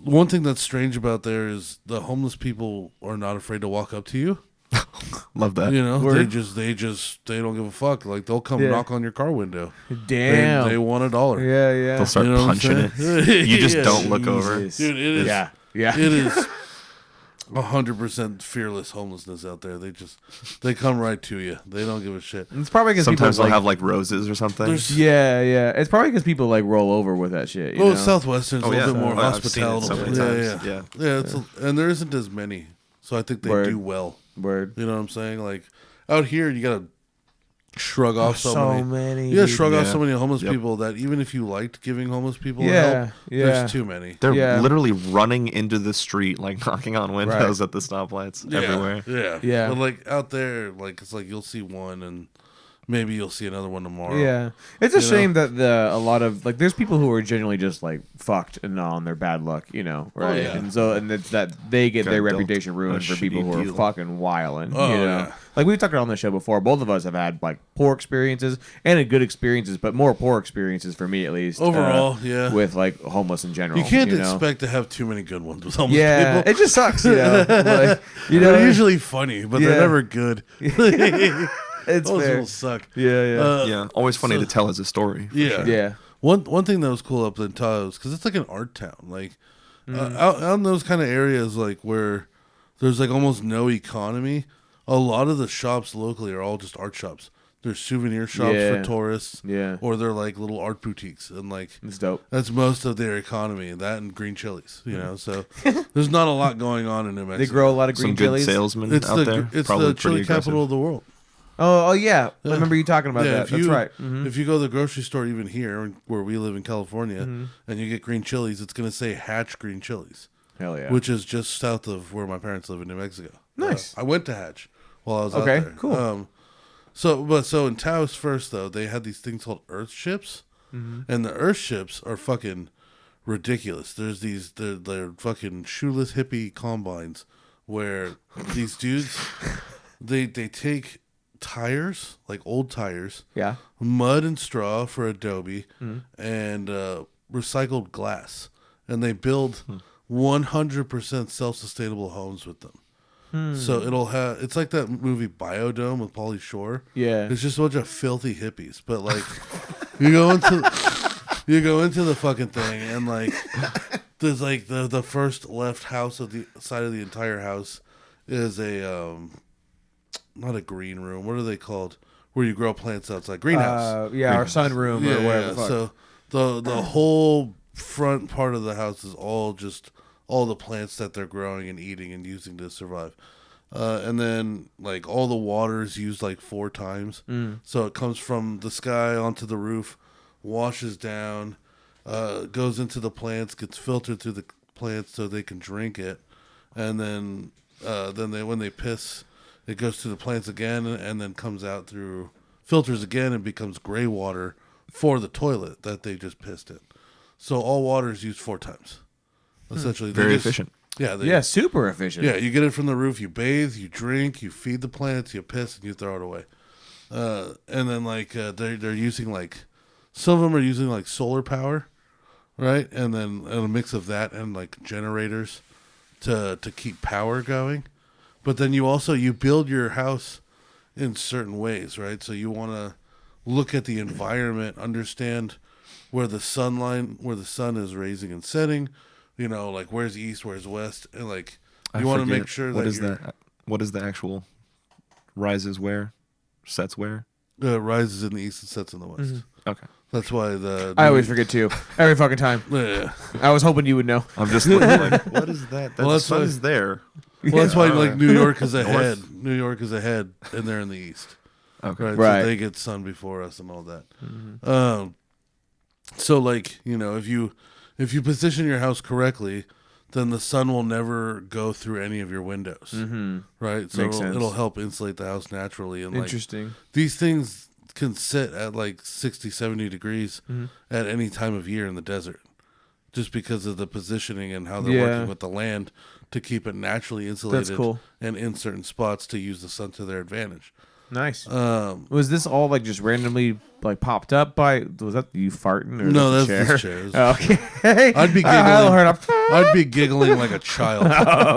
one thing that's strange about there is the homeless people are not afraid to walk up to you. Love that. You know, Word. they don't give a fuck. Like they'll come Yeah. knock on your car window. Damn. They want $1. Yeah. They'll start You know what I'm punching saying? it. You just Yeah. don't look over. Jesus. Dude, it is. Yeah. It is 100% fearless homelessness out there. They come right to you. They don't give a shit. It's probably because Sometimes people they'll have like roses or something. There's- Yeah. It's probably because people like roll over with that shit. You Well, know? Southwestern's a little bit more I've seen it hospitality. so many times. Yeah. And there isn't as many, so I think they Word. do well. Word. You know what I'm saying? Like out here, you gotta shrug off so many. You gotta shrug off Yeah. so many homeless Yep. people that even if you liked giving homeless people Yeah, help, yeah. there's too many. They're Yeah. literally running into the street, like knocking on windows at the stoplights everywhere. Yeah. Yeah. But like out there, like it's like you'll see one and maybe you'll see another one tomorrow. Yeah, it's a You shame that a lot of like there's people who are genuinely just like fucked and on their bad luck, right? yeah. And it's that they get their Got dealt reputation ruined a for people who shitty are deal. fucking wilding. Oh, you know, yeah. like we've talked about on the show before. Both of us have had like poor experiences and good experiences, but more poor experiences for me at least. Overall, yeah. with like homeless in general. You can't know? expect to have too many good ones with homeless Yeah, people. it just sucks. Like, They're usually funny, but Yeah. they're never good. it's Those fair. people suck. Yeah. Yeah, always funny to tell as a story. for Yeah. sure. Yeah. One thing that was cool up in Taos, because it's like an art town. Like out in those kind of areas, like where there's like almost no economy. A lot of the shops locally are all just art shops. They're souvenir shops Yeah. for tourists. Yeah. Or they're like little art boutiques, and like It's dope. that's most of their economy. That and green chilies, So there's not a lot going on in New Mexico. They grow a lot of Some green good chilies. salesmen It's out there. it's Probably the pretty chili aggressive. capital of the world. Oh yeah. I remember you talking about that. if That's you, right. Mhm. If you go to the grocery store, even here where we live in California, Mm-hmm. and you get green chilies, it's going to say Hatch Green Chilies, Hell yeah. which is just south of where my parents live in New Mexico. Nice. I went to Hatch while I was out Okay, there. cool. So in Taos first though, they had these things called Earth ships, Mm-hmm. and the Earth ships are fucking ridiculous. There's they're fucking shoeless hippie combines where these dudes they take tires, like old tires, Yeah. mud and straw for adobe, Mm-hmm. and recycled glass, and they build 100% self-sustainable homes with them. So it'll have, it's like that movie Biodome with Pauly Shore. Yeah. It's just a bunch of filthy hippies, but like you go into the fucking thing, and like there's like the first left house of the side of the entire house is a not a green room. What are they called? Where you grow plants outside? Greenhouse. Yeah, our sunroom or whatever. the fuck. So the whole front part of the house is all the plants that they're growing and eating and using to survive. And then like all the water is used like 4 times. So it comes from the sky onto the roof, washes down, goes into the plants, gets filtered through the plants so they can drink it, and then when they piss, it goes to the plants again, and then comes out through filters again and becomes gray water for the toilet that they just pissed in. So all water is used 4 times. Essentially, Very efficient. Yeah, Yeah, super efficient. yeah. You get it from the roof. You bathe, you drink, you feed the plants, you piss, and you throw it away. And then like they're using like some of them are using like solar power, right? And then a mix of that and like generators to keep power going. But then you build your house in certain ways, right? So you want to look at the environment, understand where the sun is rising and setting, like where's east, where's west, and like you want to make sure what that is that. What is the actual rises where, sets where? rises in the east and sets in the west. Okay, That's why I always forget too. Every fucking time. Yeah. I was hoping you would know. I'm just looking like, what is that? Well, The that's sun why- is there. Well, that's why like New York is North. ahead. New York is ahead, and they're in the east. Okay, Right. Right. So they get sun before us and all that. So like, if you position your house correctly, then the sun will never go through any of your windows. Right. So Makes sense. it'll help insulate the house naturally. And like Interesting. these things can sit at like 60, 70 degrees at any time of year in the desert, just because of the positioning and how they're Yeah. working with the land to keep it naturally insulated cool. and in certain spots to use the sun to their advantage. Nice. Was this all like just randomly like popped up by? Was that you farting or No, was that's that the the chair? chairs. Oh, okay. I'd be I giggling. heard I'd be giggling like a child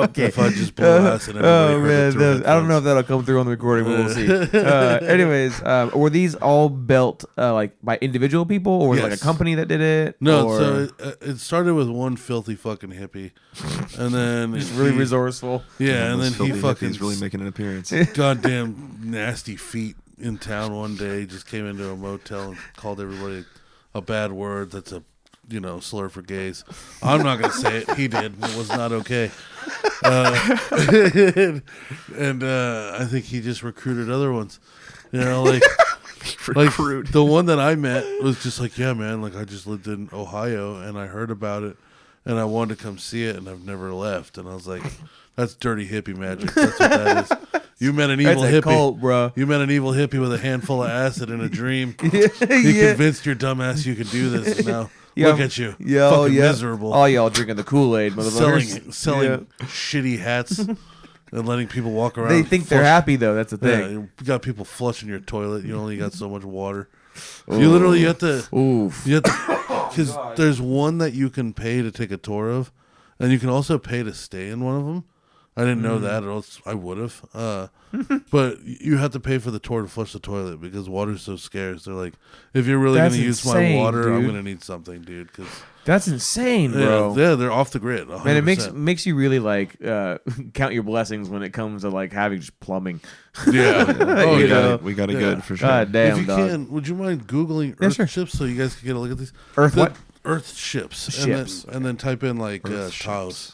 okay. if I just blew ass and everybody Oh heard it man, through I don't know if headphones. that'll come through on the recording, but we'll see. Anyways, were these all built like by individual people, or was it like a Yes. company that did it? No, or so it started with one filthy fucking hippie, and then just really resourceful. Yeah, and then Those he filthy fucking hippies really making an appearance. goddamn nasty feet in town one day. Just came into a motel and called everybody a bad word. That's a slur for gays. I'm not gonna say it. He did. It was not okay. And I think he just recruited other ones. Like Recruit. the one that I met was just like, yeah, man. Like I just lived in Ohio and I heard about it and I wanted to come see it and I've never left. And I was like, that's dirty hippie magic. That's what that is. You met an That's evil a hippie, cult, bro. You met an evil hippie with a handful of acid in a dream. Yeah. He convinced your dumbass you could do this. And now look at you, Yo, fucking yeah. miserable, All y'all drinking the Kool-Aid, motherfuckers. selling shitty hats and letting people walk around. They think they're happy though. That's the Yeah, thing. you got people flushing your toilet. You only got so much water. You literally have to. Oof. You have to, because there's one that you can pay to take a tour of, and you can also pay to stay in one of them. I didn't know that, or else I would have. But you have to pay for the tour to flush the toilet because water's so scarce. They're like, if you're really going to use my insane, water, I'm dude. going to need something, dude. Cause, That's insane, bro. yeah, they're off the grid. 100%. Man, it makes you really like count your blessings when it comes to like having just plumbing. Yeah. Oh, You yeah. know? We got it good for sure. God damn, If you dog. can, would you mind Googling Yeah, Earth sure. ships so you guys can get a look at these? Earth what? Earth ships. Ships. And then type in like Earth Taos.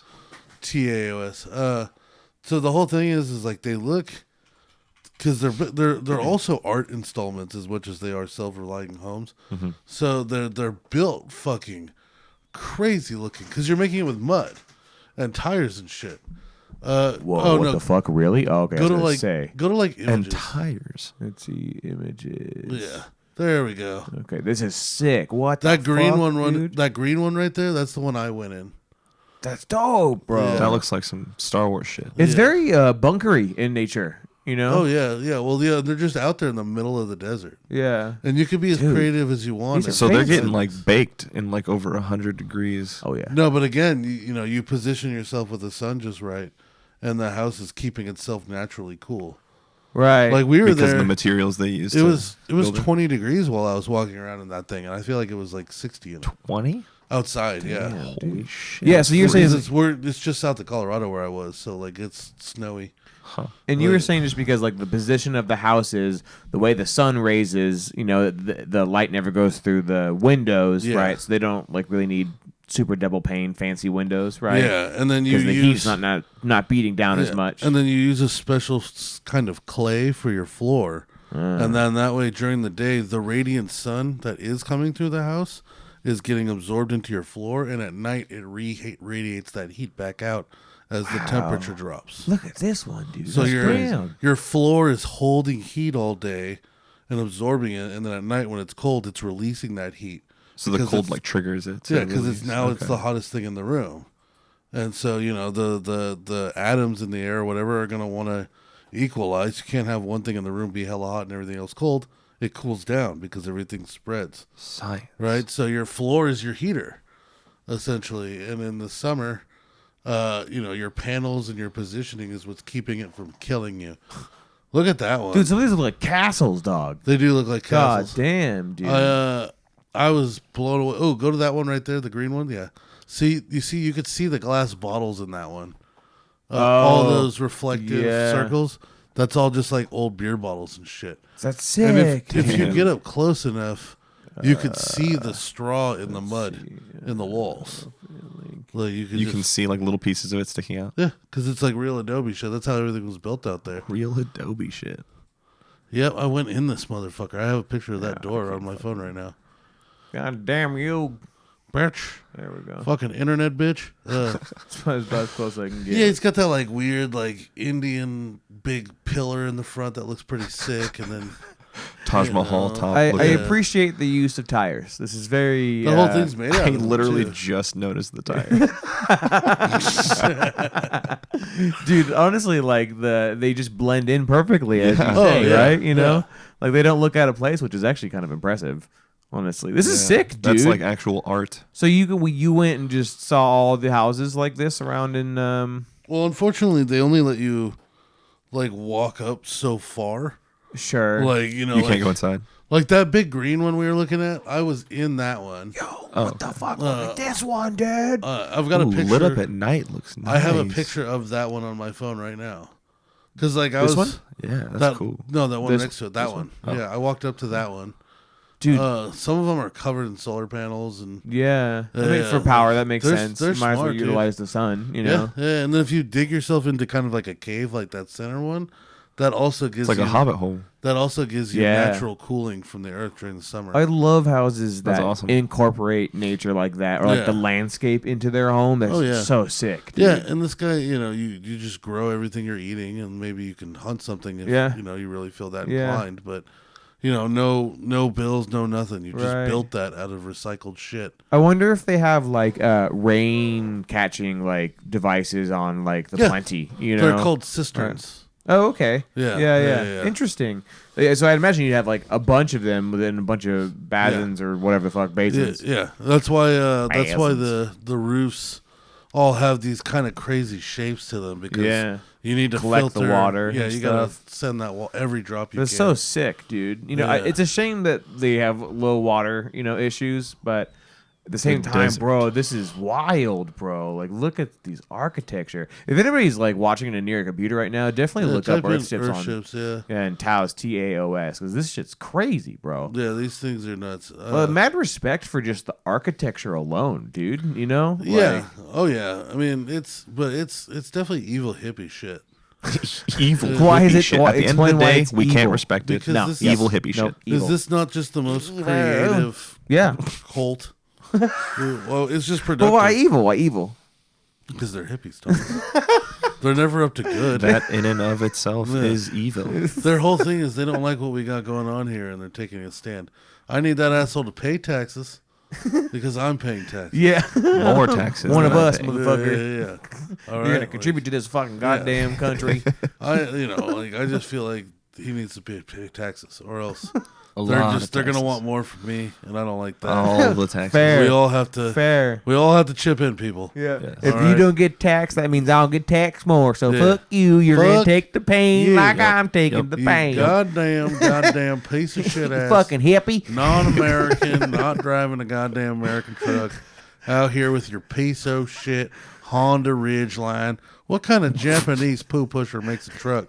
TAOS. So the whole thing is like they look, because they're also art installments as much as they are self-relying homes. Mm-hmm. So they're built fucking crazy looking because you're making it with mud and tires and shit. Whoa, oh, what no. the fuck? Really? Oh, okay. Go to like And images. tires. Let's see images. Yeah, there we go. Okay, this is sick. What That the green fuck, one, dude? that green one right there. That's the one I went in. That's dope, bro. Yeah. That looks like some Star Wars shit. It's Yeah. very bunkery in nature, you know? Oh yeah, yeah. Well, yeah, they're just out there in the middle of the desert, Yeah. and you could be as Dude, creative as you want. these are So they're fancy. getting like baked in like over 100 degrees. Oh yeah. No, but again, you position yourself with the sun just right, and the house is keeping itself naturally cool. Right. Like we were Because there. of the materials they used. it was build it. 20 degrees while I was walking around in that thing, and I feel like it was like 60 in 20? outside. Yeah. Holy shit. yeah, so you're saying It's just south of Colorado where I was, so like it's snowy. and you were saying just because like the position of the house is the way the sun raises, the light never goes through the windows, Yeah. right? So they don't like really need super double pane fancy windows, right? Yeah, and then you Because the use heat's not beating down as Yeah, much. and then you use a special kind of clay for your floor, and then that way during the day the radiant sun that is coming through the house is getting absorbed into your floor, and at night it radiates that heat back out as the temperature drops. Look at this one, dude. So That's your crazy. your floor is holding heat all day and absorbing it, and then at night when it's cold, it's releasing that heat. So the Because cold it's- like triggers it. to Yeah, because it's release. now it's Okay. the hottest thing in the room, and so the atoms in the air or whatever are gonna want to equalize. You can't have one thing in the room be hella hot and everything else cold. It cools down because everything spreads, Science. right? So your floor is your heater, essentially, and in the summer, your panels and your positioning is what's keeping it from killing you. Look at that one, Dude, some of these look like castles, dog. They do look like God castles. damn, dude. I was blown away. Oh, go to that one right there, the green one. Yeah. You could see the glass bottles in that one. All those reflective yeah. circles. That's all just like old beer bottles and shit. That's sick. And if you Damn. get up close enough, you could see the straw in the mud in the walls. Like You can see like little pieces of it sticking out. yeah, because it's like real Adobe shit. That's how everything was built out there. Real Adobe shit. Yep, I went in this motherfucker. I have a picture of that door on my phone right now. God damn you. Bitch. There we go. Fucking internet bitch. That's about as close as I can get. Yeah, it's got that like weird like Indian big pillar in the front that looks pretty sick, and then Taj You Mahal know. top. I looking. appreciate the use of tires. This is very. the whole thing's made out I of them, literally too. just noticed the tire. Dude, honestly, like they just blend in perfectly, as you Yeah. say, Oh, yeah. right? You know, Yeah. like they don't look out of place, which is actually kind of impressive. Honestly, this is Yeah. sick, dude. That's like actual art. So you went and just saw all the houses like this around in Well, unfortunately, they only let you like walk up so far. sure. Like You like, can't go inside. like that big green one we were looking at. I was in that one. What the fuck? Look at this one, dude. I've got Ooh, a picture. lit up at night looks nice. I have a picture of that one on my phone right now. Because like I This was one? Yeah, that's that, cool. No, that one This- next to it. That this one. one? Oh. Yeah, I walked up to that one. Dude. Some of them are covered in solar panels and Yeah, I mean, Yeah. for power that makes They're- sense. they're You might as well smart, dude. utilize the sun. You know. yeah. And then if you dig yourself into kind of like a cave like that center one, that also gives It's like you a hobbit hole. that also gives you Yeah. natural cooling from the earth during the summer. I love houses That's that awesome. incorporate nature like that, or like Yeah. the landscape into their home. That's Oh, yeah. so sick. Dude. Yeah, and this guy, you just grow everything you're eating, and maybe you can hunt something if Yeah. you really feel that Yeah. inclined. But no bills, no nothing. You just Right. built that out of recycled shit. I wonder if they have like rain catching like devices on like the Yeah. Plenty. You know, They're called cisterns. Oh, okay. Yeah, Yeah. yeah. Interesting. Yeah, so I'd imagine you'd have like a bunch of them within a bunch of basins or whatever the fuck Yeah, basins. yeah. That's why Basins. the roofs all have these kind of crazy shapes to them because Yeah. you need to Collect the filter water Yeah, and you gotta stuff. send that every drop you That's can. so sick, dude. Yeah. It's a shame that they have low water, issues, but at the same The time, desert. bro, this is wild, bro. Like, look at these architecture. If anybody's like watching it near a computer right now, definitely Yeah, look up type in Earthships on Earthships, yeah. and Taos TAOS because this shit's crazy, bro. Yeah, these things are nuts. Mad respect for just the architecture alone, dude. yeah. Like, Oh yeah. I mean, it's definitely evil hippie shit. Evil. Why is hippie it- shit. why- At the end of explain the why day, it's we can't evil. respect it. Because No, this Evil is, hippie nope, shit. evil. Is this not just the most creative Yeah. cult? Well, it's just But productive. why evil? Why evil? Because they're hippies. Tom. They're never up to good. That in and of itself Yeah. is evil. Their whole thing is they don't like what we got going on here, and they're taking a stand. I need that asshole to pay taxes because I'm paying taxes. Yeah. More taxes. One than of I us, pay. motherfucker. Yeah. All You're right. gonna contribute to this fucking goddamn country. I just feel like he needs to pay taxes, or else A they're lot just of they're gonna taxes. want more from me, and I don't like that. all the taxes. Fair. We all have to. Fair. We all have to chip in, people. Yeah. Yes. If All you right. don't get taxed, that means I'll get taxed more. So Yeah. fuck you. You're gonna Fuck take the pain you. like Yep. I'm taking Yep. the You pain. goddamn piece of shit You ass. fucking hippie. Non-American, not driving a goddamn American truck, out here with your piece of shit Honda Ridgeline. What kind of Japanese poo pusher makes a truck?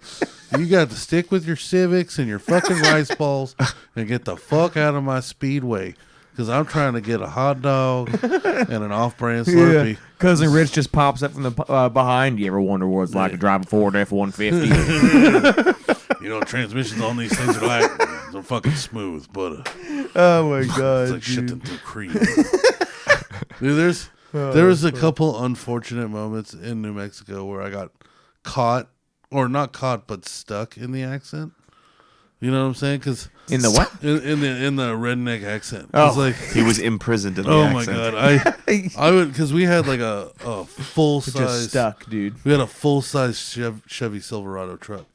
You got to stick with your Civics and your fucking rice balls and get the fuck out of my Speedway. Because I'm trying to get a hot dog and an off-brand Slurpee. Cousin Rich just pops up from the behind. You ever wonder what it's like to drive a Ford F-150? You know, transmissions on these things are like, they're fucking smooth, but Oh my god. it's like shifting through cream. Dude, there was a couple unfortunate moments in New Mexico where I got caught, or not caught, but stuck in the accent. You know what I'm saying? Because In the what? in the redneck accent. Oh. It's like, He was imprisoned in the oh my accent. god, I would, because we had like a full Just size stuck, dude. We had a full size Chevy Silverado truck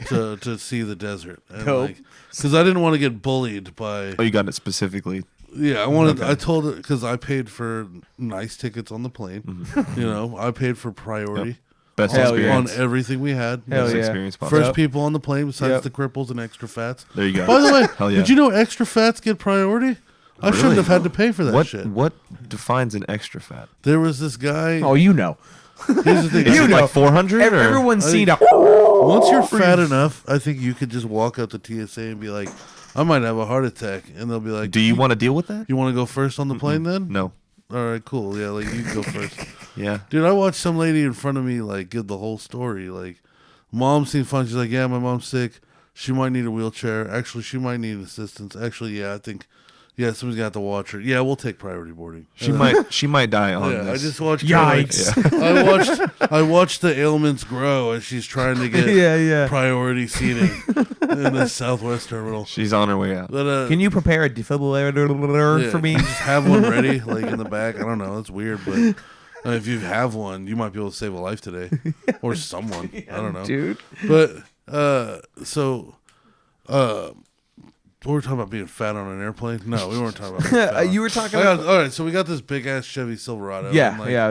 to see the desert, and Dope. because I didn't want to get bullied by. Oh, you got it specifically. Yeah, I wanted. Okay. I told it because I paid for nice tickets on the plane. Mm-hmm. You know, I paid for priority Best Hell yeah. on experience. everything we had. Hell Best yeah. experience possible. First people on the plane besides Yep. the cripples and extra fats. There you go. By the way, Hell yeah. did you know extra fats get priority? I shouldn't Really? have had to pay for that What shit. what defines an extra fat? There was this guy. Oh, you know. Here's the thing. Is I it think like 400? or? Everyone's seen a. once you're fat enough, I think you could just walk up to TSA and be like, "I might have a heart attack," and they'll be like, Do you want to deal with that? You want to go first on the plane then? No. All right, cool. Yeah, like you can go first. Yeah. Dude, I watched some lady in front of me like give the whole story. Like, mom seemed fine. She's like, "Yeah, my mom's sick. She might need a wheelchair. Actually, she might need assistance. Actually, yeah, I think, yeah, someone's gonna have to watch her. Yeah, we'll take priority boarding. She might die on Yeah, this. I just watched. Yikes. Her, like, I watched the ailments grow as she's trying to get Yeah. priority seating in the Southwest terminal. She's on her way out. But Can you prepare a defibrillator yeah, for me? just have one ready, like in the back. I don't know. It's weird, but if you have one, you might be able to save a life today, or someone. I don't know, Dude. But we were talking about being fat on an airplane. No, we weren't talking about. Being fat You were talking all right, so we got this big ass Chevy Silverado. Yeah, and, like, yeah.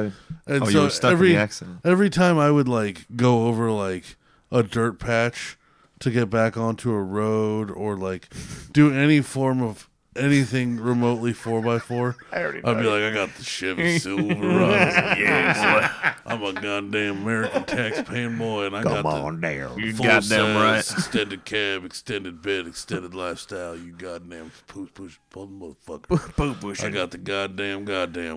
And Oh, so you were stuck in the accident. Every time I would like go over like a dirt patch to get back onto a road or like do any form of anything remotely 4x4, I'd be like, I got the Chevy Silverado. Yeah, boy. I'm a goddamn American tax-paying boy, and I got the You full goddamn size, right. extended cab, extended bed, extended lifestyle. You goddamn push motherfucker. I got the goddamn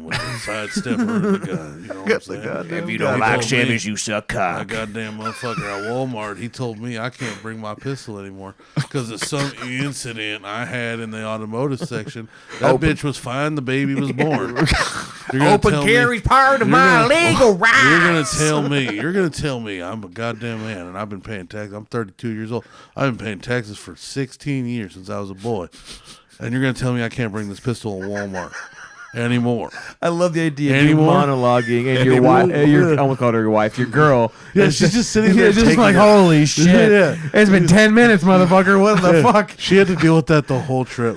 with the side stepper and the guy. You know what I'm saying? If you don't like Chevys, you suck A cock. goddamn motherfucker at Walmart, he told me I can't bring my pistol anymore because of some incident I had in the automotive section. That bitch was fine. The baby was born. Open carry's part of my legal rights. You're gonna tell me I'm a goddamn man, and I've been paying taxes. I'm 32 years old. I've been paying taxes for 16 years since I was a boy, and you're gonna tell me I can't bring this pistol to Walmart anymore. I love the idea of you Anymore? monologuing and your wife. I almost called her your wife. Your girl. Yeah, is she's just sitting there just taking like, it. holy shit. Yeah. It's been 10 minutes, motherfucker. What the fuck? She had to deal with that the whole trip.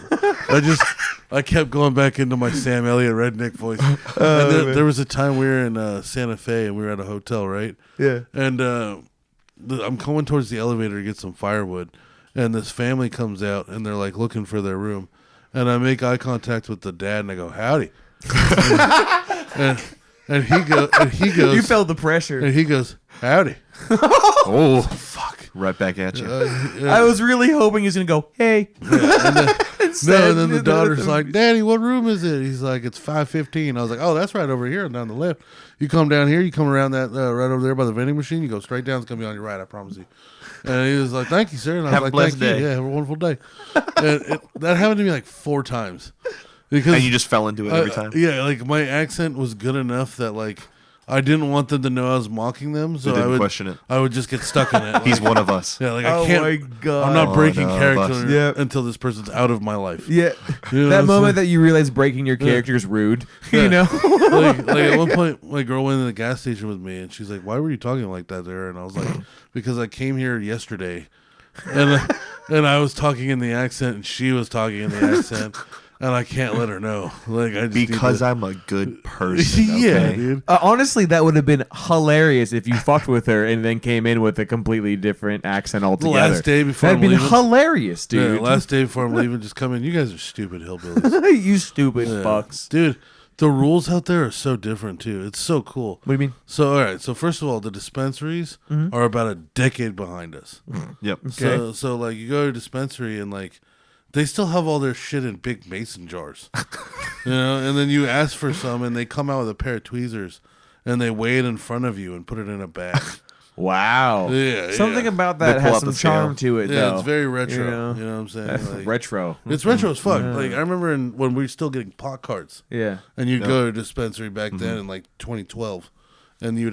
I kept going back into my Sam Elliott redneck voice. And there was a time we were in Santa Fe and we were at a hotel, right? Yeah. And I'm going towards the elevator to get some firewood, and this family comes out and they're like looking for their room, and I make eye contact with the dad and I go, howdy. and he goes, You felt the pressure. and he goes, howdy. Oh, fuck! Right back at you. I was really hoping he was going to go, hey. No, and then the daughter's like, Daddy, what room is it? He's like, it's 515. I was like, oh, that's right over here down the left. You come down here, you come around that right over there by the vending machine, you go straight down, it's going to be on your right, I promise you. And he was like, thank you, sir. And I was Have a like, blessed thank you. day. Yeah, have a wonderful day. And that happened to me like 4 times. Because And you just fell into it every time. Yeah, like my accent was good enough that like I didn't want them to know I was mocking them, so They didn't I would question it. I would just get stuck in it. Like, He's one of us. yeah, like Oh I can't. my God. I'm not breaking One of character us. Yep. until this person's out of my life. Yeah. You know what That I'm moment saying? that you realize breaking your character is rude. Yeah. You know? like at one point, my girl went in the gas station with me, and she's like, "Why were you talking like that there?" And I was like, "Because I came here yesterday, and I was talking in the accent, and she was talking in the accent, and I can't let her know. Like I just Because need I'm a good person. yeah, Okay? dude. Honestly, that would have been hilarious if you fucked with her and then came in with a completely different accent altogether. last day before That'd I'm been leaving. hilarious, Yeah, dude. last day before I'm leaving, just come in. You guys are stupid hillbillies, You stupid Yeah. fucks. dude. The rules out there are so different too. It's so cool. What do you mean? So all right. So first of all, the dispensaries are about a decade behind us. Yep. So like you go to a dispensary and like they still have all their shit in big mason jars, you know. And then you ask for some, and they come out with a pair of tweezers, and they weigh it in front of you and put it in a bag. Wow. Yeah, Something yeah. about They that pull has out some the scale. charm to it, Yeah, though. it's very retro. You You know? know what I'm saying? Like, Retro. it's retro as fuck. Like I remember when we were still getting pot carts, Yeah. and you'd go to a dispensary back then in like 2012, and they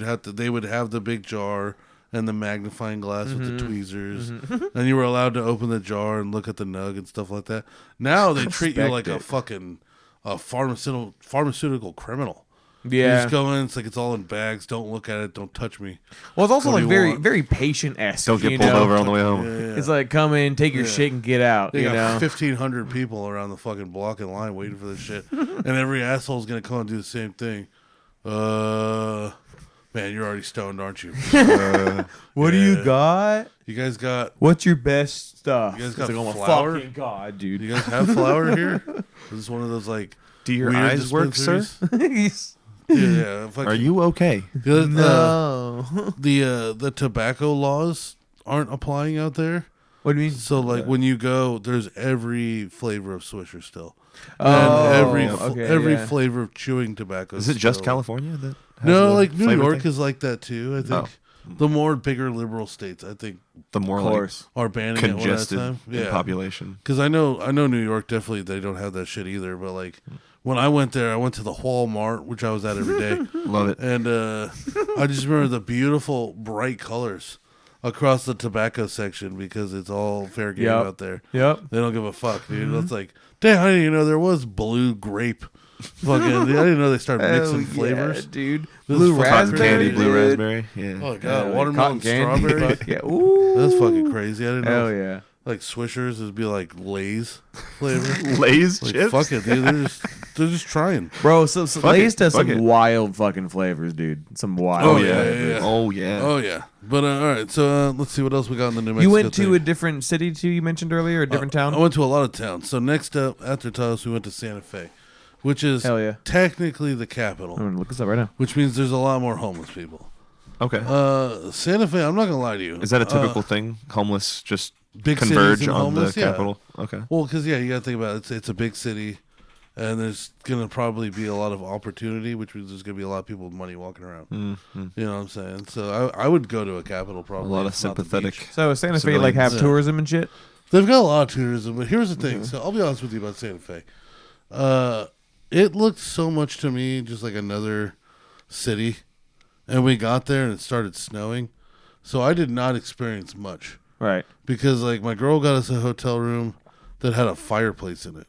would have the big jar and the magnifying glass with the tweezers, and you were allowed to open the jar and look at the nug and stuff like that. Now they treat you like a fucking pharmaceutical criminal. You Yeah. just go in, it's like it's all in bags. Don't look at it. Don't touch me. Well, it's also What do like you very, want? very patient-esque. Don't get you pulled know? over on the way home. Yeah. It's like come in, take your shit, and get out. They You got know. 1,500 people around the fucking block in line waiting for this shit, and every asshole's gonna come and do the same thing. Man, you're already stoned, aren't you? What do you got? You guys got? What's your best stuff? You guys got It's like, oh my flour? fucking god, dude. You guys have flour here? Is this one of those like? Do your weird eyes work, sir? dispensaries? Yeah. Fucking- Are you okay? No. The tobacco laws aren't applying out there. What do you mean? So like when you go, there's every flavor of Swisher still, Oh, and every okay, every yeah. flavor of chewing tobacco. Is it just still. California that? Has No, the like New flavor York thing? is like that too. I think Oh. the more bigger liberal states, I think, the more Of like course. are banning it one at a congested time. in population. Because I know New York definitely they don't have that shit either. But like when I went there, I went to the Walmart, which I was at every day, Love it. and I just remember the beautiful bright colors across the tobacco section because it's all fair game Yep. out there. Yep. They don't give a fuck, dude. It's like, damn, I didn't even know there was blue grape. Fucking, I didn't know they started mixing flavors. Yeah, dude. This Blue is fucking Cotton raspberry, candy, dude. blue raspberry. Yeah. Oh Yeah, god, like watermelon cotton candy. strawberry. Fuck yeah. Ooh. That's fucking crazy. I didn't know. Hell yeah. like Swishers, it'd be like Lay's flavor. Lay's Like, chips. fuck it, dude. They're just trying. Bro, so Lay's does fuck some it. wild fucking flavors, dude. Some wild. Oh, flavors. yeah. Oh yeah. Oh yeah. But all right, so let's see what else we got in the New Mexico. You went to thing. a different city too. You mentioned earlier, a different town. I went to a lot of towns. So next up after Taos, we went to Santa Fe, which is Hell yeah. technically the capital, I'm gonna look this up right now. which means there's a lot more homeless people. Okay. Santa Fe, I'm not gonna lie to you. Is that a typical thing? Homeless just big converge cities and on homeless? the Yeah. capital. Okay. Well, because you got to think about it. It's a big city, and there's gonna probably be a lot of opportunity, which means there's gonna be a lot of people with money walking around. Mm-hmm. You know what I'm saying? So I would go to a capital A probably. lot of if not the sympathetic. beach. So Santa Fe like have Civilians. tourism and shit. They've got a lot of tourism, but here's the thing. So I'll be honest with you about Santa Fe. It looked so much to me just like another city, and we got there and it started snowing, so I did not experience much Right. because like my girl got us a hotel room that had a fireplace in it.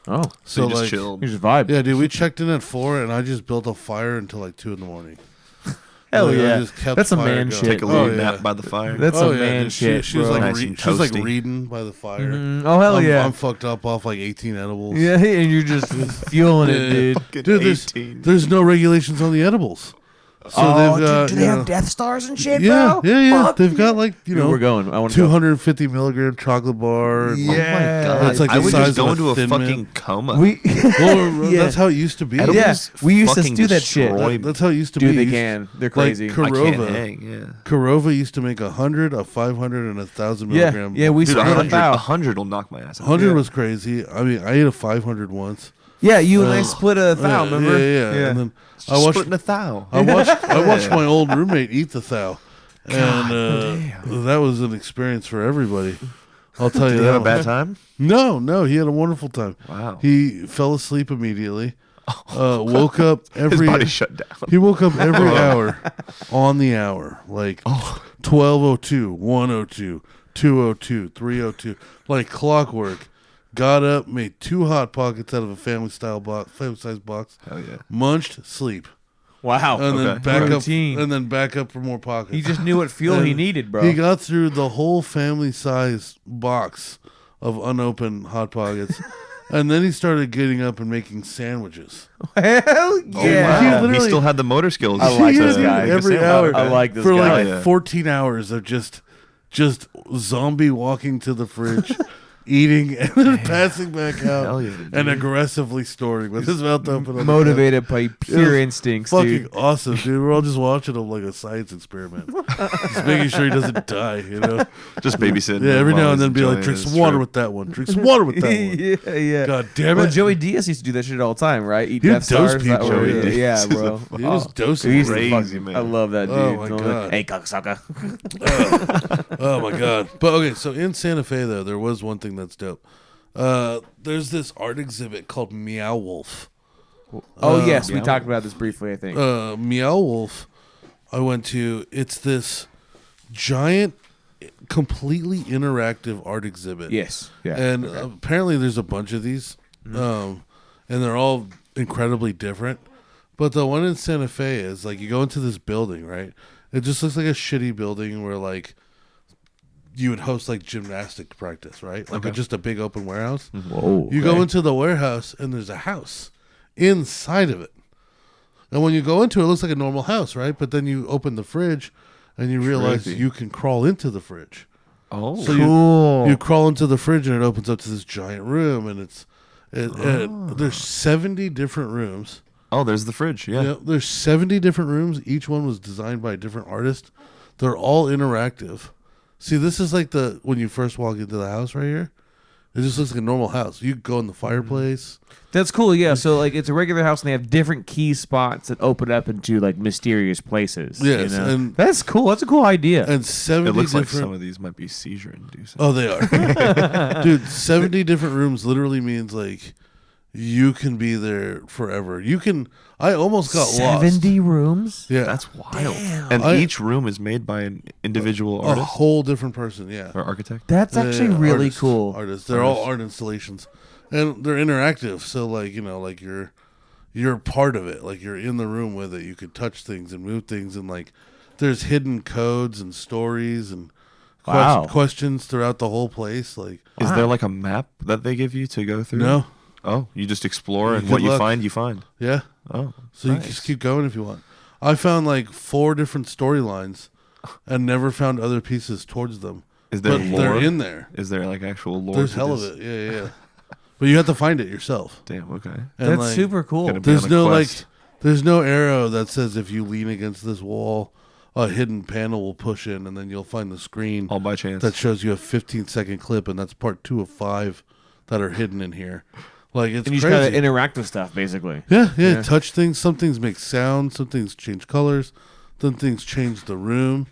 Oh, So you just like, chilled. you just vibe. yeah, dude, we checked in at 4, and I just built a fire until like 2 a.m. Hell Like, I yeah. just kept That's a fire man going. shit. Take a little Oh, nap yeah. by the fire. That's Oh, a yeah, man dude. shit. She was bro. like Nice and she was like toasty. reading by the fire. Oh hell I'm, yeah. I'm fucked up off like 18 edibles. Yeah, and you're just fueling it, dude. Fucking Dude, 18. there's no regulations on the edibles. So Oh, they've got, do they have Death Stars and shit, yeah, bro? yeah. Fuck They've got like, Dude, we're going. I want to go. 250 milligram chocolate bar. and, like, Yeah. Oh my God. It's like I the would size just go of a into a Thin fucking Mint. coma. We well, Yeah. that's how it used to be. Edibles Yeah, we used to fucking do that shit. destroy me. That's how it used to Dude, be. they You can. They're like, crazy. I can't Corova. hang. Yeah. Corova used to make 100, a 500, and 1,000 Yeah, milligram. yeah, we Dude, split a 100, foul. 100 will knock my ass out. 100 Yeah. was crazy. I mean, I ate a 500 once. Yeah, you and I split a foul, Yeah, remember? Yeah. And then I watched Splitting a thou. I watched my old roommate eat the thou, and that was an experience for everybody. I'll tell you Did you that. have a one. bad time? No, he had a wonderful time. Wow. He fell asleep immediately. Woke up His every. body shut down. He woke up every hour, on the hour, like 12:02, 1:02, 2:02, 3:02, like clockwork. Got up, made 2 hot pockets out of a family size box. Hell yeah. Munched, sleep, Wow. and then Okay. back Routine. up, and then back up for more pockets. He just knew what fuel he And needed, bro. He got through the whole family size box of unopened hot pockets, and then he started getting up and making sandwiches. Hell Oh, yeah. wow. He He literally- still had the motor skills. I like Yeah, this dude, guy. every hour. I like this for guy. like Yeah. 14 hours of just zombie walking to the fridge, eating, and then passing back out, Hell yeah, dude. and aggressively storing with his mouth open. on the Motivated by pure was instincts, Fucking dude. awesome, dude. We're all just watching him like a science experiment. Just making sure he doesn't die, you know? Just babysitting. Yeah, every him while now and he's then be like, enjoying drink his some water trip. with that one. Drink some water with that one. yeah, yeah. God damn Well, it. Joey Diaz used to do that shit all the time, right? Eat He would Death Stars. dose that people. way. Joey Yeah, Diaz. bro. He was dosing He used to Crazy, fuck- man. I love that dude. Oh, my So I'm God. Hey, cocksucker. Oh my god! But okay, so in Santa Fe though, there was one thing that's dope. There's this art exhibit called Meow Wolf. Oh yes, we yeah. talked about this briefly. I think. Meow Wolf, I went to. It's this giant, completely interactive art exhibit. yes. Yeah. And Okay. apparently there's a bunch of these, and they're all incredibly different. But the one in Santa Fe is like you go into this building, right? It just looks like a shitty building where like you would host like gymnastic practice, right? Like just a big open warehouse. Whoa. You go into the warehouse and there's a house inside of it. And when you go into it, it looks like a normal house, right? But then you open the fridge and you realize Trippy. you can crawl into the fridge. Oh. So Cool. you crawl into the fridge and it opens up to this giant room, and there's 70 different rooms. Oh, there's the fridge. Yeah. Yeah, there's 70 different rooms. Each one was designed by a different artist. They're all interactive. See, this is like when you first walk into the house right here. It just looks like a normal house. You go in the fireplace. That's cool. Yeah. So like, it's a regular house, and they have different key spots that open up into like mysterious places. Yes, you know? and- that's cool. That's a cool idea. And 70 It looks like different. some of these might be seizure inducing. Oh, they are. Dude, 70 different rooms literally means like you can be there forever. I almost got 70 rooms. lost. Yeah. That's wild. Damn. And I- each room is made by an individual a artist whole different person. Yeah. or architect. That's actually really artists, cool. Artists. They're all art installations. And they're interactive. So like, like you're part of it. Like you're in the room with it. You could touch things and move things, and like there's hidden codes and stories, and Wow. questions throughout the whole place. Like, Is there like a map that they give you to go through? no, Oh, you just explore, and Good what you luck. find, you find. yeah. Oh, So you nice. just keep going if you want. I found like 4 different storylines, and never found other pieces towards them. Is there But lore? they're in there. Is there like actual lore? There's to hell of this? it. Yeah. But you have to find it yourself. Damn. Okay. And That's like, super cool. Gotta be There's on a no quest. there's no arrow that says if you lean against this wall, a hidden panel will push in, and then you'll find the screen All by chance. that shows you a 15-second clip, and that's part 2 of 5 that are hidden in here. Like, it's And you just crazy. gotta interact with stuff, basically. Yeah. Touch things. Some things make sound. Some things change colors. Some things change the room.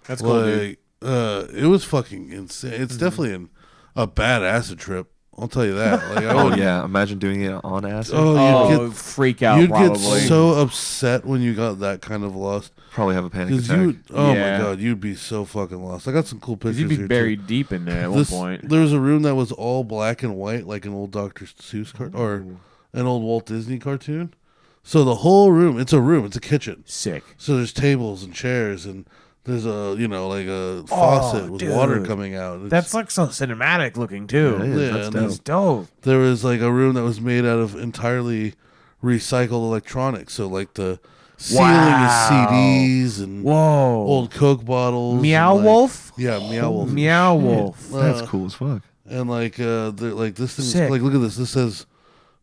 That's cool, dude. Like, it was fucking insane. It's definitely a bad acid trip. I'll tell you that. Like, I Oh would, yeah, imagine doing it on acid. Oh, you'd freak out, You'd probably. get so upset when you got that kind of lost. Probably have a panic Because attack. oh Yeah. my god, you'd be so fucking lost. I got some cool pictures. You'd be here, buried too. deep in there at This- one point. There was a room that was all black and white, like an old Dr. Seuss or an old Walt Disney cartoon. So the whole room, it's a kitchen. Sick. So there's tables and chairs, and there's like a faucet with water dude. coming out. It's- That's like so cinematic looking too. Yeah, it is. Yeah, That's and dope. That's dope. there was like a room that was made out of entirely recycled electronics. So like the ceiling Wow. is CDs and Whoa. old Coke bottles. Meow and, like- Wolf? Yeah, Meow Wolf. Meow Wolf. That's Uh, cool as fuck. And like this thing, Sick. like look at this. This says,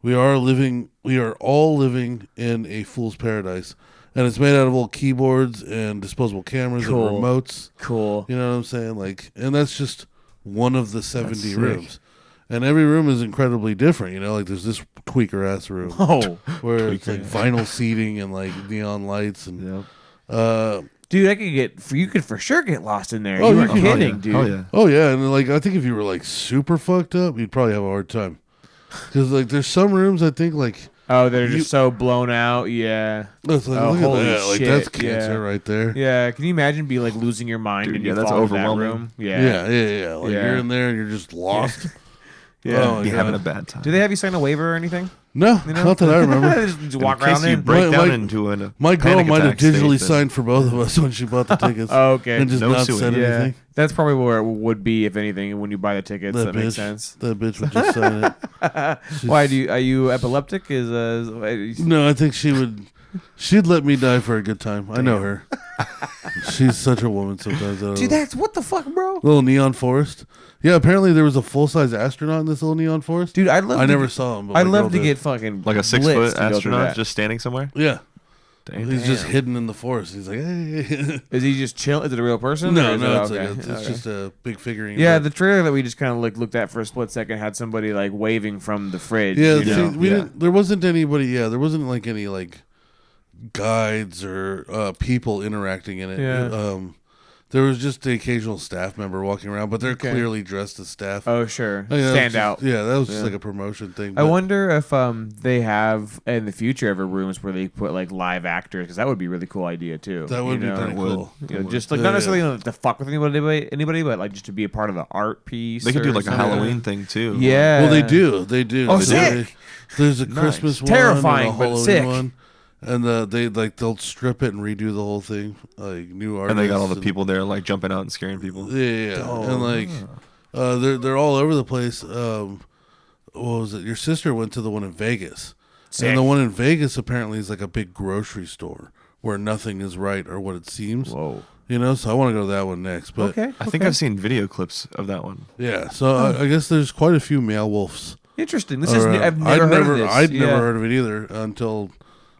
we are all living in a fool's paradise, and it's made out of old keyboards and disposable cameras Cool. and remotes. Cool. You know what I'm saying? Like, and that's just one of the 70 sick. rooms, and every room is incredibly different. You know, like there's this tweaker ass room Oh, where it's like vinyl seating and like neon lights and dude, you could for sure get lost in there. Oh, you you were can- kidding, dude. Oh yeah. oh yeah, and like I think if you were like super fucked up, you'd probably have a hard time. Because like there's some rooms I think like Oh, they're just You- so blown out. Yeah. it's like Oh, look at holy that, like shit, that's cancer yeah. right there. Yeah. Can you imagine be like losing your mind Dude, and yeah, you that's fall into that overwhelming. room? Yeah. Like Yeah. you're in there and you're just lost. Yeah. Oh, my Be God. having a bad time. Do they have you sign a waiver or anything? No, You know? not that I remember. just walk in case around you in. break My- down my- into a My girl panic might have attack state, digitally then- signed for both of us when she bought the tickets. Oh, okay. And just No not suing. said Yeah. anything. That's probably where it would be, if anything, when you buy the tickets. That makes sense. That bitch would just sign it. Why are you epileptic? No, I think she'd let me die for a good time. I know her. She's such a woman sometimes. I don't Dude, know. that's what the fuck, bro. Little neon forest. Yeah, apparently there was a full-size astronaut in this little neon forest. Dude, I'd love. I to never get- saw him. But I'd my love girl to did. get fucking like a blitzed 6-foot to go through astronaut that. just standing somewhere. Yeah, Damn. he's just hidden in the forest. He's like, hey. Is he just chill? Is it a real person? No, or is no, it, it's, okay. like it's okay. just a big figurine. Yeah, but- the trailer that we just kind of looked at for a split second had somebody like waving from the fridge. Yeah, you see, know? we didn't. There wasn't anybody. Yeah, there wasn't like any like guides or people interacting in it. Yeah. There was just the occasional staff member walking around, but they're Okay. clearly dressed as staff. Oh sure, Yeah, that was stand just- out. Yeah, that was just Yeah. like a promotion thing. I but- wonder if they have in the future ever rooms where they put like live actors, because that would be a really cool idea too. That would you be know? pretty cool. You know, just like Yeah, not yeah. necessarily to fuck with anybody, but like just to be a part of the art piece. They could do or like a something. Halloween thing too. Yeah. Well, they do. They do. Oh, They do. sick! There's a Nice. Christmas one, Terrifying, and a but Halloween sick. one, and they'll strip it and redo the whole thing, like new artists. And they got all the people there like jumping out and scaring people. Yeah, and like they're all over the place. What was it? Your sister went to the one in Vegas, Sick. and the one in Vegas apparently is like a big grocery store where nothing is right or what it seems. Whoa. You know, so I want to go to that one next. But Okay. I think I've seen video clips of that one. yeah, so I guess there's quite a few Meow Wolves. Interesting. This is around. I've never heard of this. I'd Yeah. never heard of it either until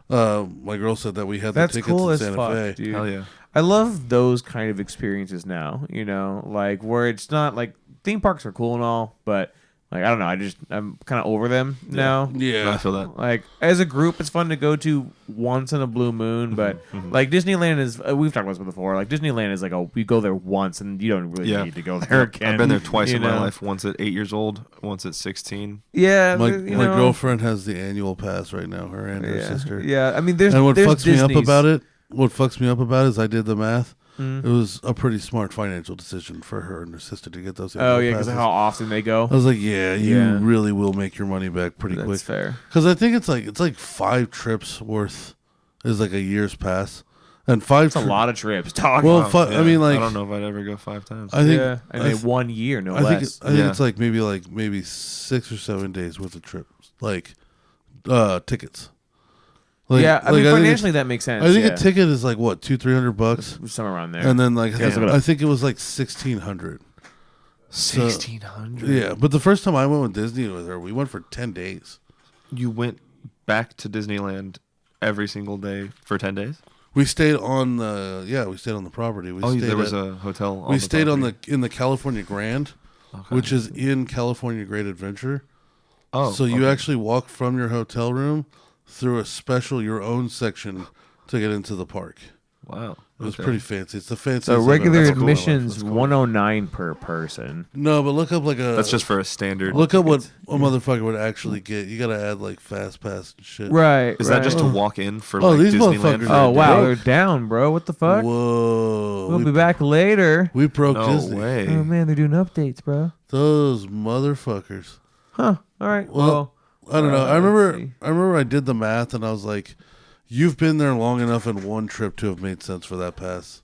my girl said that we had That's the tickets cool in as Santa fuck, Fe. dude. Hell yeah. I love those kind of experiences now, you know, like where it's not like theme parks are cool and all, but like, I don't know. I'm kind of over them now. Yeah, I feel that. Like as a group, it's fun to go to once in a blue moon, but like Disneyland is, we've talked about this before. Like Disneyland is like, we go there once and you don't really Yeah. need to go there again. I've been there twice you in my know? life. Once at 8 years old, once at 16. Yeah. my you my know, girlfriend has the annual pass right now. Her and her yeah. sister. Yeah. I mean, there's, And what there's fucks me up Disney's- about it, is I did the math. Mm. It was a pretty smart financial decision for her and her sister to get those. Oh annual yeah, because passes. how often they go. I was like, yeah, you Yeah. really will make your money back pretty That's quick. fair. Because I think it's like 5 trips worth is like a year's pass, And five. It's a lot of trips. Dog. Well, Wow, I mean, like I don't know if I'd ever go 5 times. I think yeah, and in 1 year, no I think less. I think Yeah. it's maybe 6 or 7 days worth of trips, like tickets. Like, yeah, I mean, think financially that makes sense. I think yeah. a ticket is like what, $200-300, somewhere around there. and then like Damn. I think it was like $1,600. 1,600. Yeah, but the first time I went with Disney with her, we went for 10 days. You went back to Disneyland every single day for 10 days? We stayed on the property. We stayed there was a hotel on we the stayed property. in the California Grand, which is in California Great Adventure. Oh, So you okay. actually walk from your hotel room through a special your own section to get into the park. Wow. It was Okay. pretty fancy. It's the fanciest. So I've regular ever been. admissions That's cool. 109 per person. No, but look up like a. That's just for a standard. look up what a motherfucker would actually get. You gotta add like fast pass and shit. Right. Is that just to walk in for Oh, like these Disneyland? motherfuckers for Oh a wow, day? they're down, bro. What the fuck? Whoa. We'll be back later. We broke No Disney. way. Oh man, they're doing updates, bro. Those motherfuckers. Huh. All right. Well, I don't know. let's see. I remember I did the math and I was like, you've been there long enough in one trip to have made sense for that pass.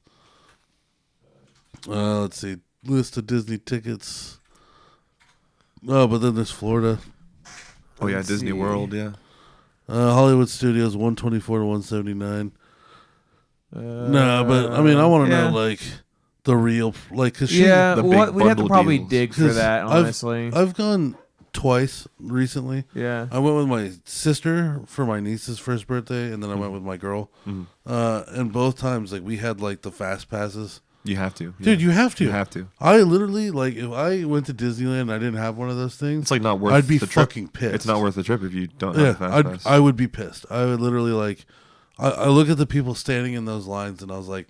Let's see. List of Disney tickets. Oh, but then there's Florida. Oh yeah, Let's Disney see. World. Yeah. Hollywood Studios 124 to 179. No, but I mean, I want to yeah. know like the real like cuz Yeah, the we'd big have to bundle probably deals. dig for that, honestly. I've gone twice recently. Yeah. I went with my sister for my niece's first birthday, and then I went with my girl. And both times, like we had like the fast passes. You have to. Dude, yeah. you have to. You have to. I literally like if I went to Disneyland and I didn't have one of those things. It's like not worth. I'd be the trip. fucking pissed. It's not worth the trip if you don't Yeah, have a fast pass. I would be pissed. I would literally like. I look at the people standing in those lines, and I was like,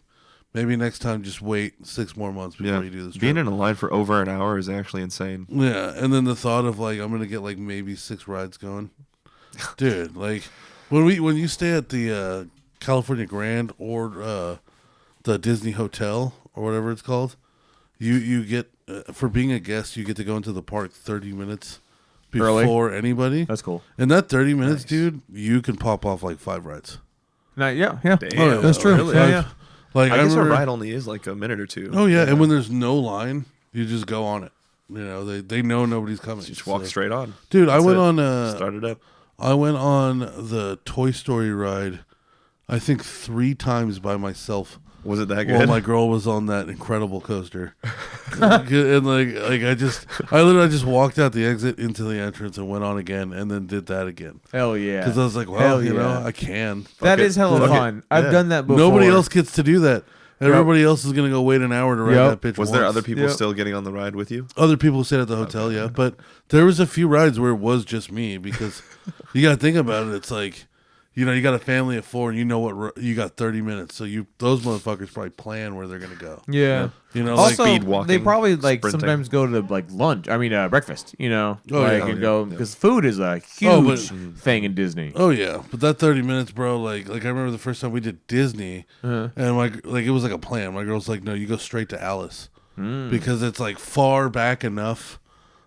maybe next time just wait 6 more months before you do this. Being trip. in a line for over an hour is actually insane. Yeah, and then the thought of like I'm gonna get like maybe 6 rides going, dude. Like when you stay at the California Grand or the Disney Hotel or whatever it's called, you get for being a guest you get to go into the park 30 minutes before anybody. That's cool. In that 30 minutes, dude, you can pop off like 5 rides. Yeah. Damn, That's true. really? Yeah. Like I guess a remember, ride only is like a minute or two. Oh yeah, and when there's no line, you just go on it. You know they know nobody's coming. Just walk so- straight on. Dude, I That's went it. on Start it up. I went on the Toy Story ride, I think 3 times by myself. Was it that good? While my girl was on that incredible coaster, and like I literally just walked out the exit into the entrance and went on again, and then did that again Hell yeah. because I was like, well, Hell you know, yeah. I can. That it. is hella Fuck it. fun. I've Yeah. done that before. Nobody else gets to do that. Everybody else is gonna go wait an hour to ride Yep. that bitch. Was there once. other people Yep. still getting on the ride with you? Other people who stayed at the hotel, yeah, but there was a few rides where it was just me because you got to think about it. It's like, you know, you got a family of 4, and you know what you got 30 minutes, so those motherfuckers probably plan where they're gonna go. Yeah. You know, Also, speed walking, they probably like sprinting. sometimes go to like lunch. I mean, breakfast. You know, Oh, like yeah. and Oh, go yeah. because food is a huge Oh, but- thing in Disney. Oh yeah, but that 30 minutes, bro. Like I remember the first time we did Disney, and it was like a plan. My girl's like, no, you go straight to Alice because it's like far back enough,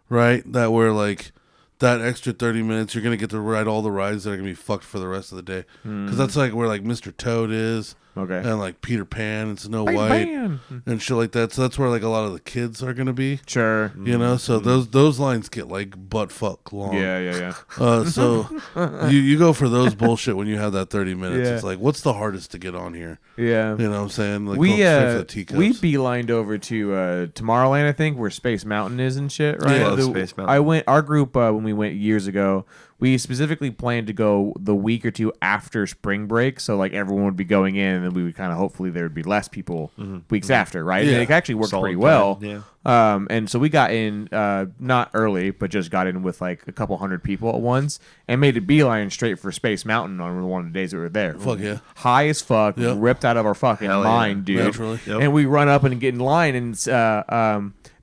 right? That we're like that extra 30 minutes, you're gonna get to ride all the rides that are gonna be fucked for the rest of the day. Because that's like where like Mr. Toad is, Okay. and like Peter Pan and Snow Bang, White bang. and shit like that. So that's where like a lot of the kids are gonna be. Sure. You know, so those lines get like butt fuck long. Yeah. So you go for those bullshit when you have that 30 minutes. Yeah. It's like, what's the hardest to get on here? Yeah. You know what I'm saying? Like We going straight for the teacups. we beelined over to Tomorrowland, I think, where Space Mountain is and shit, right? Yeah, Space Mountain. I went. Our group when we went years ago, we specifically planned to go the week or two after spring break, so like everyone would be going in, and then we would kind of hopefully there would be less people weeks after, right? Yeah. And it actually worked Solid pretty plan, well. yeah. And so we got in not early, but just got in with like a couple hundred people at once, and made a beeline straight for Space Mountain on one of the days that we were there. Fuck yeah. High as fuck, Yep. ripped out of our fucking Hell yeah. mind, dude. Naturally. Yep. And we run up and get in line, and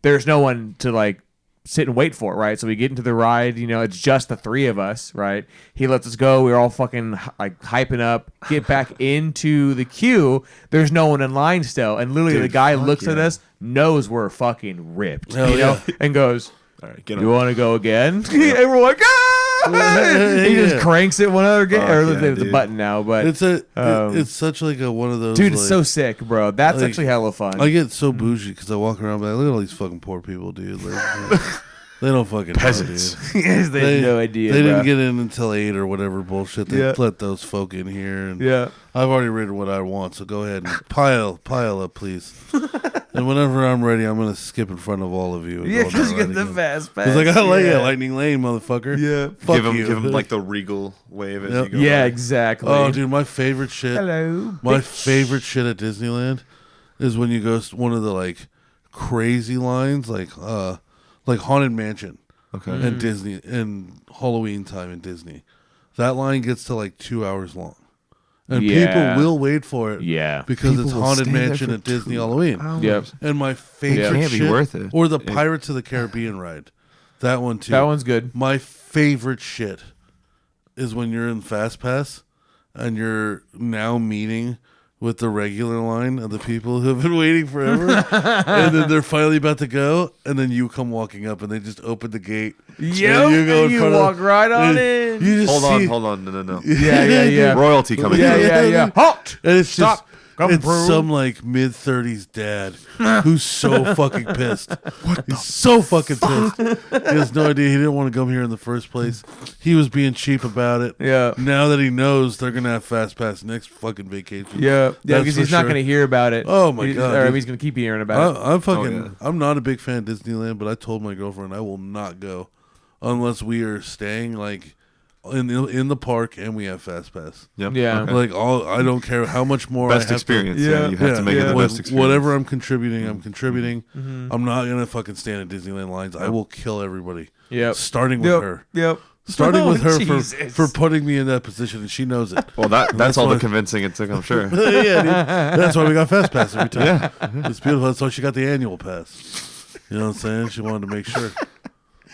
there's no one to like sit and wait for, right? So we get into the ride, you know, it's just the 3 of us, right? He lets us go. We're all fucking like hyping up, get back into the queue. There's no one in line still. And literally the guy looks at us, knows we're fucking ripped, Hell you know, yeah. and goes, All right, get you on. want to go again? And we're like, ah! He just cranks it one other game. Or yeah, it's a dude. button now, but it's such like a one of those. dude, like, it's so sick, bro. That's like, actually hella fun. I get so bougie because I walk around like, look at all these fucking poor people, dude. Like, they don't fucking Peasants. know, dude. Yes, they have no idea. They bro. didn't get in until 8 or whatever bullshit. They Yeah. let those folk in here, and Yeah. I've already written what I want. So go ahead and pile up, please. And whenever I'm ready, I'm gonna skip in front of all of you. Yeah, because you get the fast pass. Because I got yeah. Lightning Lane, motherfucker. Yeah. Fuck Give you. him like the regal wave as Yep. you go. Yeah, by. exactly. Oh, dude, my favorite shit. Hello. My bitch. favorite shit at Disneyland is when you go one of the like crazy lines, like Haunted Mansion Okay. and Disney and Halloween time in Disney. That line gets to like 2 hours long, and Yeah. people will wait for it. Yeah. because People it's will Haunted stay there Mansion for at Disney 2 Halloween. Yep. And my favorite It can't be shit, worth it. or the It- Pirates of the Caribbean ride. That one too. That one's good. My favorite shit is when you're in Fast Pass and you're now meeting with the regular line of the people who have been waiting forever, and then they're finally about to go, and then you come walking up, and they just open the gate. Yep. and you go in You front walk of, right on and in. You just see, Hold on. No. Yeah, yeah, yeah. Royalty coming Yeah, through. yeah, yeah. Halt! And it's Stop. just Come it's through. some like mid-30s dad who's so fucking pissed. He's so fucking pissed. He has no idea. He didn't want to come here in the first place. He was being cheap about it. Yeah. Now that he knows they're gonna have Fast Pass next fucking vacation. Yeah, That's because for he's not sure. going to hear about it. Oh, my God, Or dude. he's going to keep hearing about it. I'm fucking. Oh, yeah. I'm not a big fan of Disneyland, but I told my girlfriend I will not go unless we are staying like in the park and we have Fast Pass. Yep. Yeah. Okay. Like I don't care how much more I Best have experience. Yeah. Yeah. You have to make it the What- best experience. Whatever I'm contributing, I'm contributing. I'm not gonna fucking stand at Disneyland lines. I will kill everybody. Yep. Starting with Yep. her. Yep. Starting with her Jesus. for putting me in that position, and she knows it. Well, that's all why- the convincing it took, I'm sure. Yeah, dude. That's why we got Fast Pass every time. Yeah. It's beautiful. That's why she got the annual pass. You know what I'm saying? She wanted to make sure.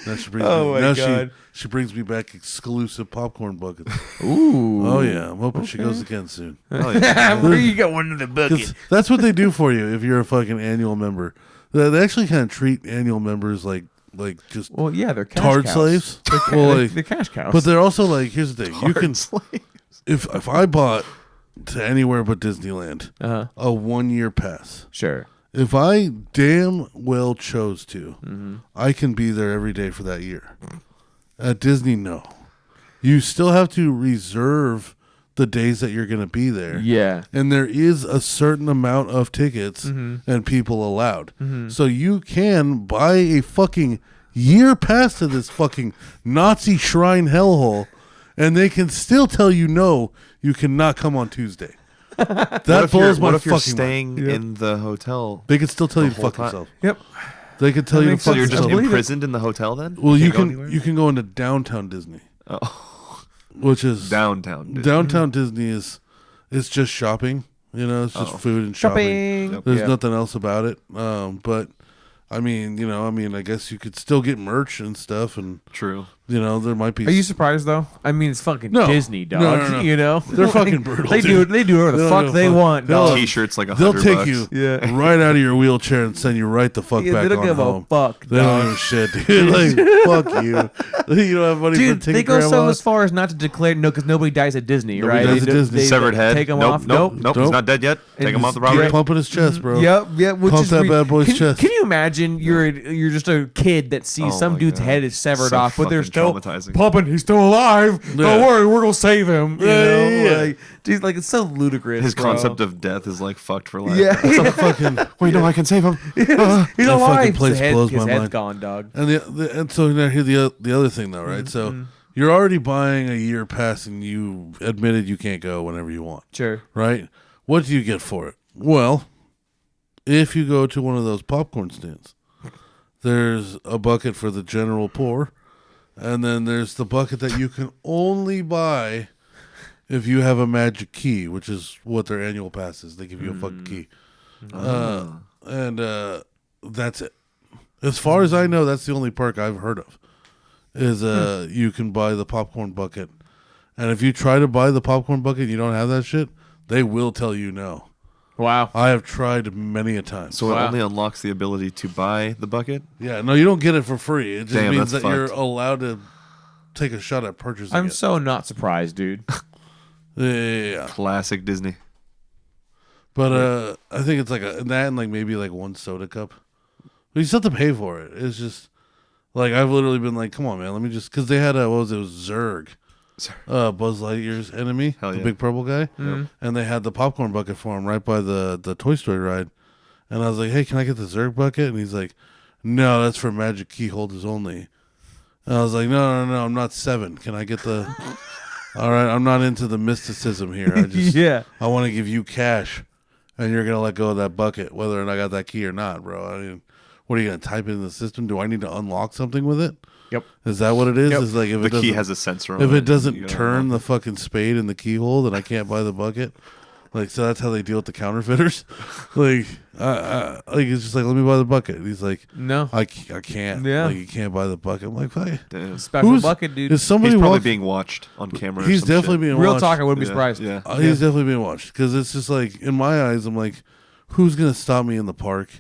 Now she brings Oh, me, my now God. she brings me back exclusive popcorn buckets. Ooh. Oh yeah, I'm hoping she goes again soon. Oh, yeah. Where you got one in the 'Cause bucket? that's what they do for you if you're a fucking annual member. They actually kind of treat annual members like just Well, yeah, they're cash tard cows. slaves. They're, Well, they're, like, they're cash cows. but they're also like, here's the thing: you can Slaves. if I bought to anywhere but Disneyland uh-huh. a 1-year pass. Sure. If I damn well chose to, Mm-hmm. I can be there every day for that year. At Disney, no. You still have to reserve the days that you're going to be there. Yeah. And there is a certain amount of tickets Mm-hmm. and people allowed. So you can buy a fucking year pass to this fucking Nazi shrine hellhole, and they can still tell you no, you cannot come on Tuesday. That blows my What if you're fucking mind. staying in the hotel? They can still tell you to whole fuck time? yourself. Yep. They can tell That you to makes fuck So you're sense. just I believe it. imprisoned in the hotel then? Well, you Can't go can anywhere? you can go into downtown Disney, Oh, which is downtown. Disney. downtown Disney is it's just shopping. You know, it's just food and shopping. Shopping. There's Yeah. nothing else about it. But I mean, I guess you could still get merch and stuff, and True. there might be. Are you surprised though? I mean, it's fucking No. Disney, dog. No. You know, They're Like, fucking brutal, They dude. do whatever the They don't fuck give a they fuck. want, They'll- dog. T-shirts like They'll $100. take you Yeah. right out of your wheelchair and send you right the fuck Yeah, back they don't on give a home. fuck, They don't dog. give a shit, dude. Like, fuck you. You don't have money Dude, for a ticket, they go so grandma? as far as not to declare no, because nobody dies at Disney, Nobody right? dies at Disney. Severed head. Take him nope, off. Nope. Nope. He's not dead yet. Take him off the Keep property. pumping his chest, bro. Yep, which Pump is that bad boy's can, chest. Can you imagine you're just a kid that sees Oh some my dude's God. head is severed So off, but they're fucking still traumatizing. pumping. He's still alive. Yeah. Don't worry, we're gonna save him. You know, Yeah. like, dude, like it's so ludicrous. His bro. concept of death is like fucked for life. yeah, Fucking Wait, no, I can save him. he's That fucking alive. place his head, blows his my head's mind. gone, dog. and so now here the other thing though, right? So you're already buying a year pass, and you admitted you can't go whenever you want, Sure. right? What do you get for it? Well, if you go to one of those popcorn stands, there's a bucket for the general poor, and then there's the bucket that you can only buy if you have a magic key, which is what their annual pass is. They give you a fucking key. And that's it. As far as I know, that's the only perk I've heard of. Is you can buy the popcorn bucket. And if you try to buy the popcorn bucket and you don't have that shit, they will tell you no. Wow. I have tried many a time. So Wow. it only unlocks the ability to buy the bucket. Yeah, no, you don't get it for free. It just Damn, means that that's you're fucked. allowed to take a shot at purchasing I'm it. so not surprised, dude. Yeah. Classic Disney. But I think it's like that and like maybe like one soda cup. But you still have to pay for it. It's just like I've literally been like, come on, man, let me just because they had it was Zurg, Buzz Lightyear's enemy, Hell the yeah. big purple guy, and they had the popcorn bucket for him right by the Toy Story ride, and I was like, hey, can I get the Zurg bucket? And he's like, no, that's for magic key holders only. And I was like, no, I'm not 7. Can I get the? All right, I'm not into the mysticism here. I just I want to give you cash. And you're going to let go of that bucket, whether or not I got that key or not, bro. I mean, what are you going to type it in the system? Do I need to unlock something with it? Yep. Is that what it is? Yep. Is like if The key has a sensor on it. If it You doesn't gotta turn unlock the fucking spade in the keyhole, then I can't buy the bucket. Like, so that's how they deal with the counterfeiters. Like it's just like, let me buy the bucket. And he's like, No. I can't. Yeah. Like, you can't buy the bucket. I'm like, fuck. Damn. Special bucket, dude. Is somebody He's probably walk- being watched on camera. or He's some definitely shit. being Real watched. talk, I wouldn't be Yeah, surprised. Yeah. He's definitely being watched because it's just like in my eyes, I'm like, who's gonna stop me in the park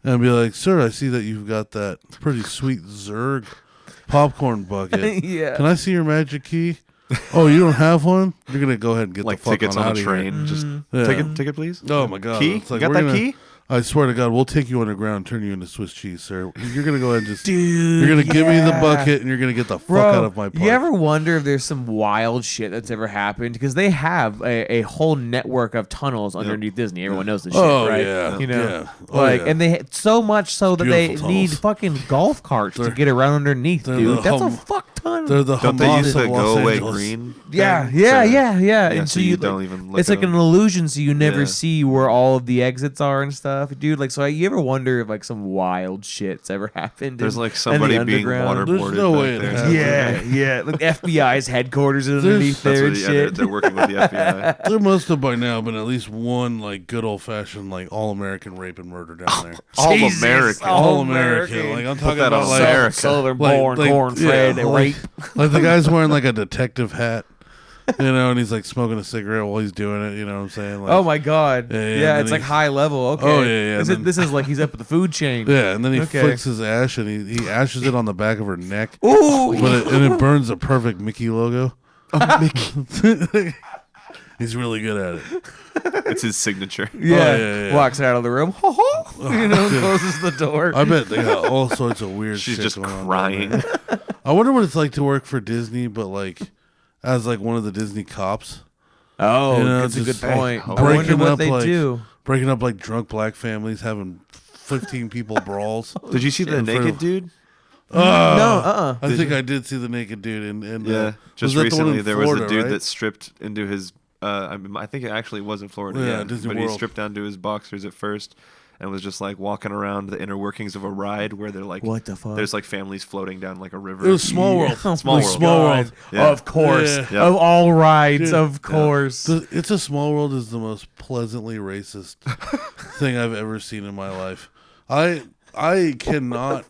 and be like, sir, I see that you've got that pretty sweet Zurg popcorn bucket. Yeah. Can I see your magic key? Oh, you don't have one? You're gonna go ahead and get Like the fuck tickets on on out a of train. here. Just Yeah. ticket, please. Oh my god! Key? It's like, You got we're that gonna- key? I swear to God, we'll take you underground, turn you into Swiss cheese, sir. You're gonna go ahead and just, you're gonna give me the bucket, and you're gonna get the fuck Bro, out of my park. you ever wonder if there's some wild shit that's ever happened? Because they have a whole network of tunnels underneath Disney. Everyone knows this shit, Oh, right? yeah. You know, Yeah. Oh, like, yeah. and they so much so that they beautiful need tunnels. fucking golf carts to get around underneath, they're dude. the That's a hum- fuck ton. They're the Don't they Hamas use the of Los go away Angeles. green? Yeah, thing? yeah, So- yeah. And so so you like, don't even look it's at like an them. illusion, so you never Yeah. see where all of the exits are and stuff, dude. Like, so you ever wonder if like some wild shit's ever happened? There's in- like in the somebody being underground? There's waterboarded. no back way it there. happened. Yeah, yeah. Like FBI's headquarters is underneath That's there what, and yeah, they're, shit. they're working with the FBI. There must have by now been at least one like good old fashioned like all American rape and murder down there. All Jesus, American. All American. Like I'm talking that about on like America. Southern like- born, like- corn fed, and like, rape. like the guy's wearing like a detective hat, you know, and he's like smoking a cigarette while he's doing it. You know what I'm saying? Like, Oh my god. Yeah, Yeah, yeah, and it's then like high level. Okay. Oh, yeah, yeah, This, and is, then- this is like he's up at the food chain. yeah, and then he Okay. flicks his ash and he ashes it on the back of her neck, Ooh. and it burns the perfect Mickey logo. Mickey. He's really good at it. It's his signature. Yeah. yeah. Walks out of the room. Ho, ho. You know, closes the door. I bet they got all sorts of weird She's shit just going on crying. down there. I wonder what it's like to work for Disney, but like as like one of the Disney cops. Oh, You know, that's a good just point. I breaking wonder what up, they like, do. Breaking up like drunk black families, having 15 people brawls. Did you see the In front naked of- dude? No, I think I did see the naked dude and Yeah. Just was that the one recently, in there was a Florida, dude right? that stripped into his. I think it actually was in Florida. Yeah, Yeah, Disney but he World. stripped down to his boxers at first, and was just like walking around the inner workings of a ride where they're like, What the fuck? There's like families floating down like a river. It was Small World. Oh Small my World. Small God. World. Yeah. Of course. Yeah. Yeah. Of all rides, Dude. of course. It's a Small World is the most pleasantly racist thing I've ever seen in my life. I cannot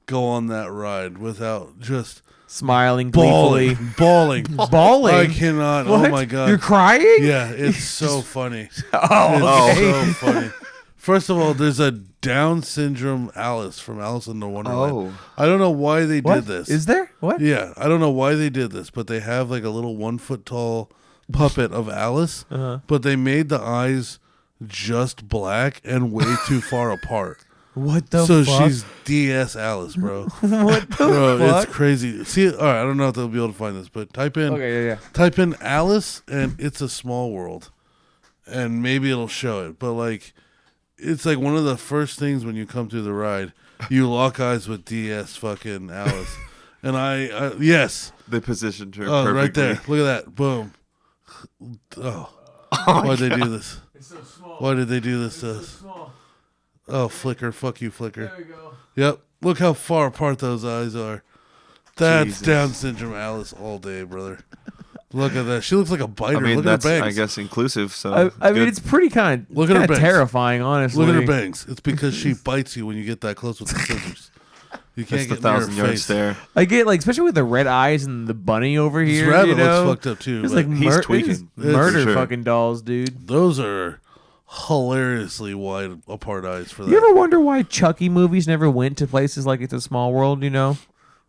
go on that ride without just Smiling bawling, gleefully. bawling. Bawling? I cannot. What? Oh my god. You're crying? Yeah, it's so funny. Oh, It's okay. so funny. First of all, there's a Down syndrome Alice from Alice in the Wonderland. Oh. I don't know why they What? did this. Is there? What? Yeah, I don't know why they did this, but they have like a little 1 foot tall puppet of Alice, but they made the eyes just black and way too far apart. What the So fuck? she's DS Alice, bro. What the Bro, fuck? it's crazy. See, all right, I don't know if they'll be able to find this, but type in Okay, type in Alice and It's a Small World, and maybe it'll show it. But like, it's like one of the first things when you come through the ride, you lock eyes with DS fucking Alice, and I yes, They positioned her oh perfectly. right there, look at that, boom. Oh, why'd they do this? It's so small. Why did they do this to us? Small. Oh, Flicker, fuck you, Flicker. we go. Yep, look how far apart those eyes are. That's Jesus. Down syndrome Alice all day, brother. Look at that. She looks like a biter. I mean, Look at her that's bangs. I guess inclusive. So I mean, good. it's pretty kind of Look at her bangs. terrifying, honestly. Look at her bangs. It's because she bites you when you get that close with the scissors. You can't That's the get near her 1,000 yard face. stare. I get like, especially with the red eyes and the bunny over This here. rabbit you know? looks fucked up too. It's but like he's it's tweaking. murder For sure. fucking dolls, dude. those are hilariously wide apart eyes for that. You ever wonder why Chucky movies never went to places like It's a Small World? You know,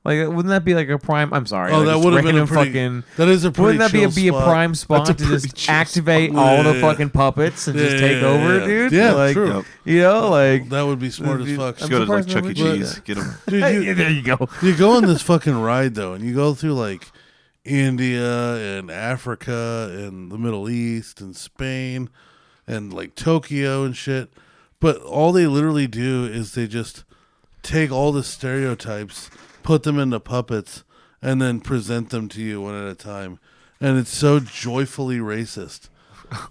Like, wouldn't that be like a prime? I'm sorry. Oh, like, that just would have been a random pretty. fucking. That is a pretty. Wouldn't that chill be a spot. prime spot to pretty just chill activate spot. all the Yeah. fucking puppets and just take over, dude? Yeah, like, true. You know, like That would be smart as fuck. Just go to like surprised Chuck E. nobody did Cheese. that. Get them. Dude, Hey, there you go. you go on this fucking ride though, and you go through like India and Africa and the Middle East and Spain and like Tokyo and shit. But all they literally do is they just take all the stereotypes, put them into puppets, and then present them to you one at a time. And it's so joyfully racist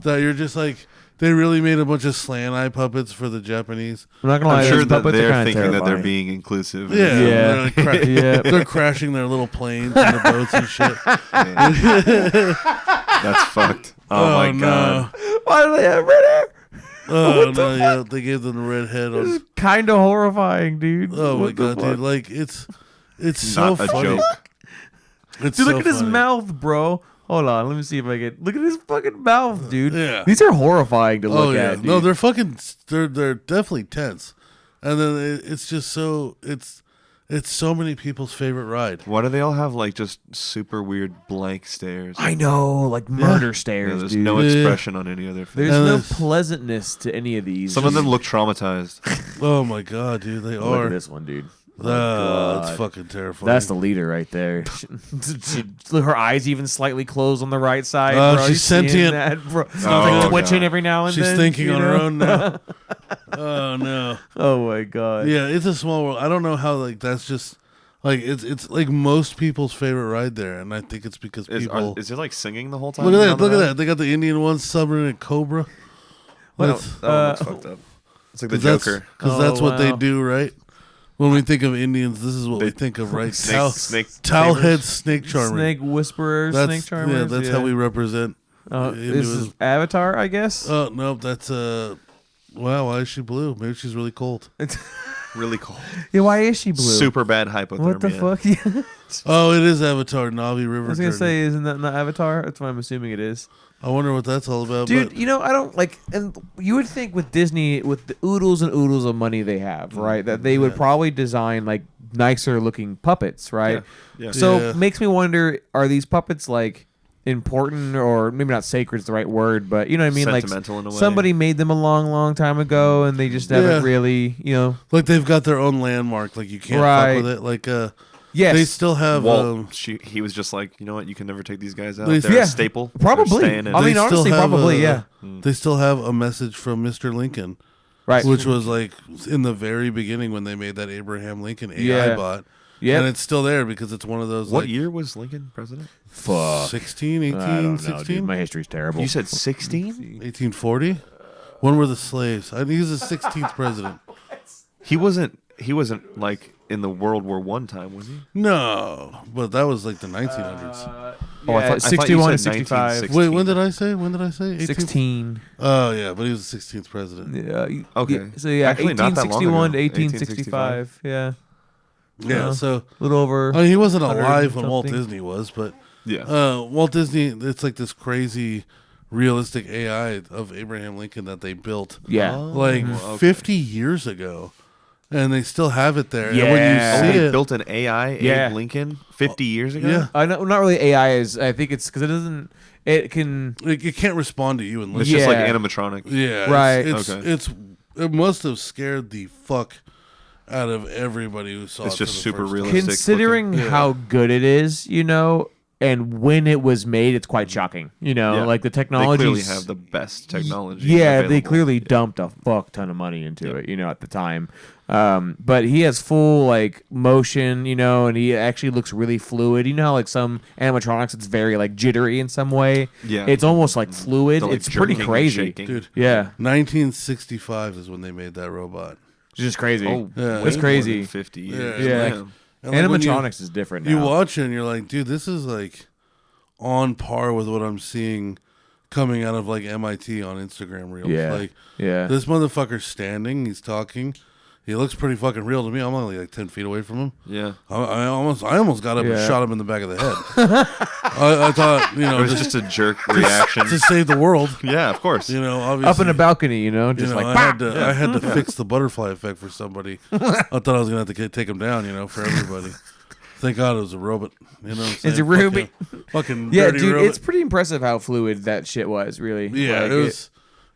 that you're just like, they really made a bunch of slant eye puppets for the Japanese. I'm not gonna lie. I'm sure those that puppets are they're kinda thinking that they're terrifying. being inclusive. Yeah, Yeah. They're, like Yeah. they're crashing their little planes and the boats and shit. That's fucked. Oh, my god. Why do they have red hair? Oh no, yeah, they gave them the red head on. Kind of horrifying, dude. Oh my What the god, fuck? dude! Like it's so Not a funny. joke. It's Dude, so look at his funny. mouth, bro. Hold on, let me see if I get. Look at his fucking mouth, dude. Yeah. These are horrifying to Oh look yeah, at. Dude. no, they're fucking. They're definitely tense, and then it's just so it's so many people's favorite ride. Why do they all have like just super weird blank stares? I know, like murder Yeah, stares, there's dude. no Yeah. expression on any other face. There's And no this- pleasantness to any of these. Some of them look traumatized. Oh my god, dude, they Look are. at this one, dude. Oh, It's God. fucking terrifying. That's the leader right there. Her eyes even slightly closed on the right side. Oh, bro. she's You seeing sentient. That, bro? She's Oh, like twitching God. every now and She's then. thinking you on her know? own now. Oh no. Oh my god. Yeah, it's a small world. I don't know how like that's just like it's like most people's favorite ride there, and I think it's because people. Is it like singing the whole time? Look at that! on the Look at ride? that! They got the Indian one, Submarine and Cobra. Well, That's That one looks fucked up. It's like the Joker. because Oh, that's what they wow. do, right? When we think of Indians, this is what we They- think of, right? Snake Towel tamers? head snake charmer. Snake whisperers, That's, snake charmers. Yeah, that's how we represent. This individuals. is Avatar, I guess. Oh no, that's wow. Why is she blue? Maybe she's really cold. Really cold. Yeah, why is she blue? Super bad hypothermia. What the fuck? Yeah. Oh, it is Avatar Navi River. I was gonna Journey. say, isn't that not Avatar? That's what I'm assuming it is. I wonder what that's all about. Dude, but you know, I don't like, and you would think with Disney, with the oodles and oodles of money they have, right, that they would Yeah. probably design like nicer looking puppets, right? Yeah. So Yeah. makes me wonder, are these puppets like important, or maybe not sacred is the right word, but you know what I mean? Sentimental in a Like way. somebody made them a long, long time ago, and they just haven't Yeah. really, you know. like they've got their own landmark. Like you can't Right. fuck with it. Like Yes. they still have. Walt, he was just like, you know what? You can never take these guys out. They- They're yeah, a staple. probably. They're staying in. I mean, they honestly, still have probably, yeah. They still have a message from Mr. Lincoln, Right. which was like in the very beginning when they made that Abraham Lincoln AI Yeah. bot. Yep. And it's still there because it's one of those. What like, year was Lincoln president? Fuck. 16, I 18, don't know, 16? dude. My history's terrible. You said 16? 1840? When were the slaves? I think he was the 16th president. He wasn't like in the World War I time, was he? No, but that was like the 1900s. Oh, I thought you 61 to said 65. 1960. Wait, when did I say? When did I say? 18th? 16. Oh, yeah, but he was the 16th president. Yeah. Okay. So yeah, Actually, not that long 1861 ago. to 1865. Yeah. Yeah, so A little over. I mean, he wasn't 100 alive when Walt something. Disney was, but Yeah. Walt Disney, it's like this crazy, realistic AI of Abraham Lincoln that they built Yeah. like okay. 50 years ago, and they still have it there. Yeah. And when Oh, you see they it, built an AI Yeah. Abe Lincoln 50 years ago? yeah. I know, not really AI is. I think it's because it doesn't. It can. it can't respond to you and It's listen. just like Yeah. animatronic. Yeah, Right. Okay. It must have scared the fuck out of everybody who saw It's it. just for the super first time. realistic. Considering looking. Yeah. how good it is, you know, and when it was made, it's quite shocking. You know, Yeah. like the They technology. clearly have the best technology. Yeah, they available. clearly dumped a fuck ton of money into it, you know, at the time. But he has full like motion, you know, and he actually looks really fluid. You know how like some animatronics, it's very like jittery in some way. Yeah. It's almost like fluid. The, like, It's pretty jerking and crazy, shaking. Dude, Yeah, 1965 is when they made that robot. it's just crazy. Oh, Yeah. way That's more crazy. than 50 years. Yeah. Yeah. Damn. And, like, when Animatronics is different now. You watch it and you're like, dude, this is like on par with what I'm seeing coming out of like MIT on Instagram reels. Yeah. Like Yeah. this motherfucker's standing, he's talking. He looks pretty fucking real to me. I'm only like 10 feet away from him. Yeah. I almost got up and Yeah. shot him in the back of the head. I thought, you It know, was just a jerk reaction. to save the world. Yeah, of course. You know, obviously. Up in a balcony, you know, you just know, like I had to fix the butterfly effect for somebody. I thought I was gonna have to take him down, you know, for everybody. Thank God it was a robot. You know what I'm saying? It's a robot. Fucking Yeah, dirty dude, robot. it's pretty impressive how fluid that shit was. Really. Yeah, Like, it was.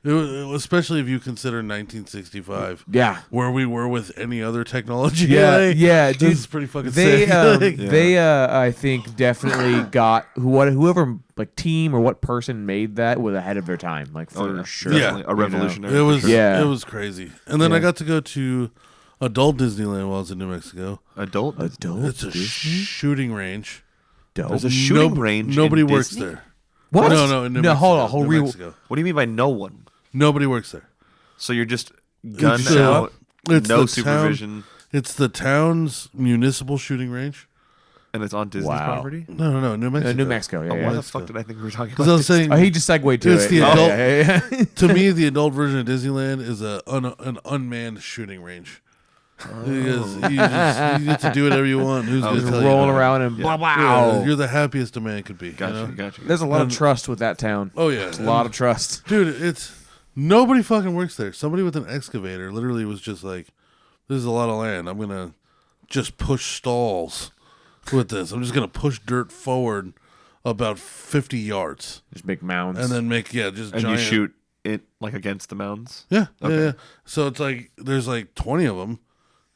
It was, especially if you consider 1965, Yeah. where we were with any other technology. Yeah, like, yeah, dude. It's pretty fucking They, sick. I think, definitely got whoever like team or what person made that was ahead of their time, like for sure. Yeah. Definitely a revolutionary. It for was sure. Yeah. it was crazy. And then I got to go to adult Disneyland while I was in New Mexico. Adult. It's a shooting range. There's a shooting range. Nobody in works Disney? there. What? No, in New Mexico. Hold on, New Mexico. What do you mean by no one? Nobody works there. So you're just gunned So, out, it's no the supervision, It's the town's municipal shooting range. and it's on Disney's Wow. property? No, New Mexico. New Mexico. Yeah, Oh, yeah. why the fuck did I think we were talking Because I about was saying, Oh, he just segued to It's it. the Yeah, adult- yeah, yeah. to me, the adult version of Disneyland is an unmanned shooting range. Because you get to do whatever you want. Who's going to Just tell you? rolling no? around and Yeah. blah Yeah, blah. you're the happiest a man could be. Gotcha, you know? gotcha. There's a lot of trust with that town. Oh yeah, There's a lot of trust. dude. It's nobody fucking works there. Somebody with an excavator literally was just like, "This is a lot of land. I'm gonna just push stalls with this. I'm just gonna push dirt forward about 50 yards, Just big mounds. and then make just And giant." you shoot it like against the mounds? Yeah, Okay. yeah. So it's like there's like 20 of them.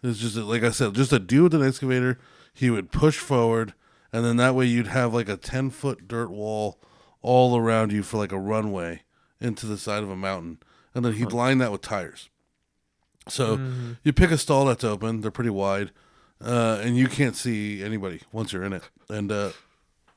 It's just like I said, just a dude with an excavator. He would push forward, and then that way you'd have like a 10-foot dirt wall all around you for like a runway into the side of a mountain, and then he'd line that with tires. So you pick a stall that's open; they're pretty wide, and you can't see anybody once you're in it. And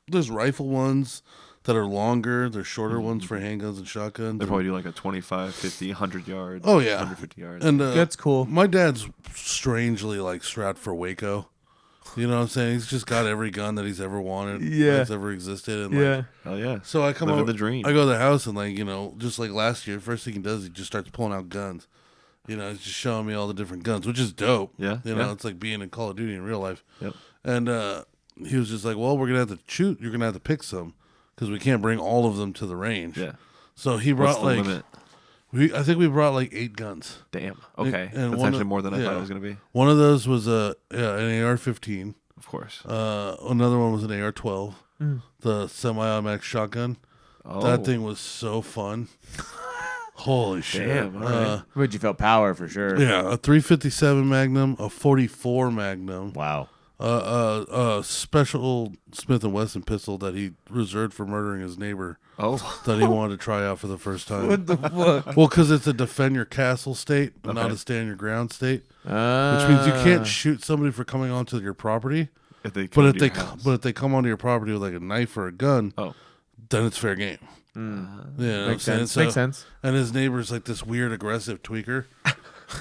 there's rifle ones that are longer. There's shorter ones for handguns and shotguns. They probably do like a 25, 50, 100 yards. Oh, yeah. 150 yards. And That's cool. My dad's strangely like strapped for Waco. You know what I'm saying? He's just got every gun that he's ever wanted. Yeah. That's ever existed. And Yeah. Hell yeah. So I come Living over, the dream. I go to the house and just like last year, first thing he does, he just starts pulling out guns. He's just showing me all the different guns, which is dope. Yeah, You know, yeah. it's like being in Call of Duty in real life. Yep. And he was just like, well, we're going to have to shoot. You're going to have to pick some because we can't bring all of them to the range. Yeah. So he What's brought the limit? I think we brought like 8 guns. Damn. Okay. And That's one actually of- more than I thought yeah. it was going to be. One of those was an AR-15. Of course. Another one was an AR-12, the semi-automatic shotgun. Oh. That thing was so fun. Holy shit! Damn, all right. But you felt power for sure. Yeah, a 357 Magnum, a 44 Magnum, Wow. a special Smith & Wesson pistol that he reserved for murdering his neighbor Oh. that he wanted to try out for the first time. the fuck? Well, because it's a defend your castle state, not Okay. a stand your ground state, which means you can't shoot somebody for coming onto your property. If they But come if to they your house. but if they come onto your property with like a knife or a gun, Oh. then it's fair game. Yeah, you know what I'm Makes saying? sense. Makes sense. And his neighbor's like this weird aggressive tweaker.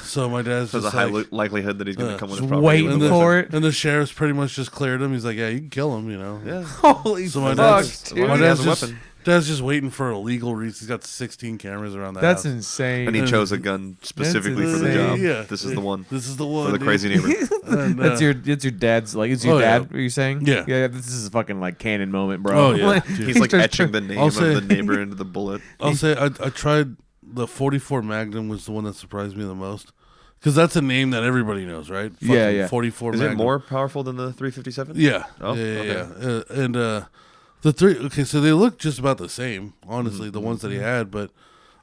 So my dad's There's a just high like, likelihood that he's going to come on his just property. waiting with a for weapon. it. and the sheriff's pretty much just cleared him. He's like, yeah, you can kill him, Yeah. Holy So my fuck, dad's, dude. my He has dad's a just, weapon. dad's just waiting for a legal reason. He's got 16 cameras around the That's house. insane. And he chose a gun specifically for the insane. job. Yeah. This is the one. This is the one. For the dude. crazy neighbor. And, That's your dad's like it's your Oh, yeah. dad. Are you saying? Yeah. Yeah. This is a fucking like canon moment, bro. Oh, yeah, Like, dude. He's like just etching the name I'll of say- the neighbor into the bullet. I'll say I tried the 44 Magnum was the one that surprised me the most. Because that's a name that everybody knows, right? Yeah, Fucking yeah. 44 Is Magnum. it more powerful than the 357? Yeah. Oh, yeah, okay. yeah. And the three, okay, so they look just about the same, honestly, the ones that he had. But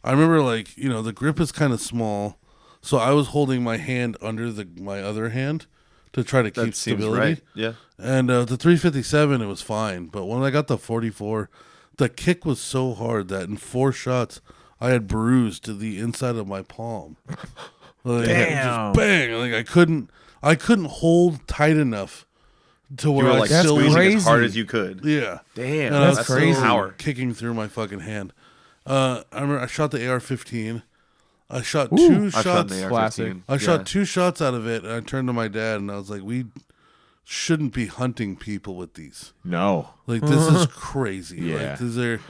I remember, like, the grip is kind of small. So I was holding my hand under my other hand to try to keep That seems stability. right. Yeah. And the 357, it was fine. But when I got the 44, the kick was so hard that in 4 shots, I had bruised the inside of my palm. Like, Damn. Just bang! Like I couldn't hold tight enough to You where were I like That's still squeezing crazy. as hard as you could. yeah. Damn, And I that's was crazy. still Power. kicking through my fucking hand. I remember I shot the AR-15. I shot 2 I've shot shots. an AR-15. Classic. I Yeah. shot 2 shots out of it, and I turned to my dad and I was like, "We shouldn't be hunting people with these. No. Like this is crazy. Yeah. Like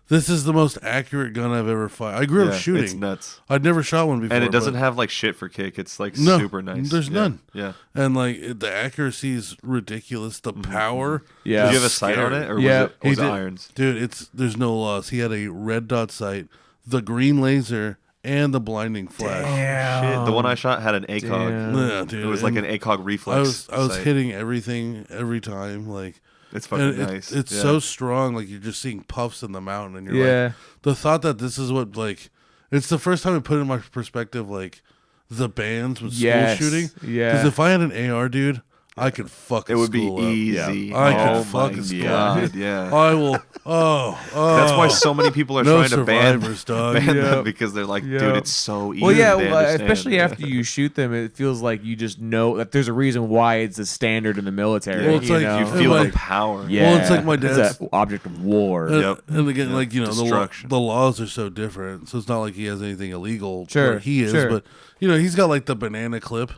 this is the most accurate gun I've ever fired. I grew up Yeah, shooting. It's nuts. I'd never shot one before, And it doesn't but- have like shit for kick. It's like No, super nice. there's Yeah. none. Yeah. And like the accuracy is ridiculous. The power. Yeah. Did you is have a sight on scary. it, or Yeah. was He it did. irons? Dude, there's no loss. He had a red dot sight, the green laser, and the blinding flash. Damn. Shit. The one I shot had an ACOG. Damn. Yeah, dude. It was like an and ACOG reflex. I was sight. hitting everything every time. Like It's fucking and nice. It's Yeah. so strong. Like you're just seeing puffs in the mountain, and you're Yeah. like, the thought that this is what like. It's the first time I put in my perspective like the bands with Yes. school shooting. Yeah. Because if I had an AR, dude, I could fuck. It a would be school up. easy. I oh could fuck my a school god, up. yeah. I will. Oh, That's why so many people are no trying to ban survivors, dog. ban Yep. them because they're like, dude, Yep. it's so easy. Well, yeah, They well, understand. especially after you shoot them, it feels like you just know that there's a reason why it's a standard in the military. Well, it's you like know? you feel like- the power. Yeah, Well, it's like my It's dad's- an object of war. Yep. And again, like you know, Destruction. the laws are so different, so it's not like he has anything illegal. Sure, where he is, sure. but you know, he's got like the banana clip.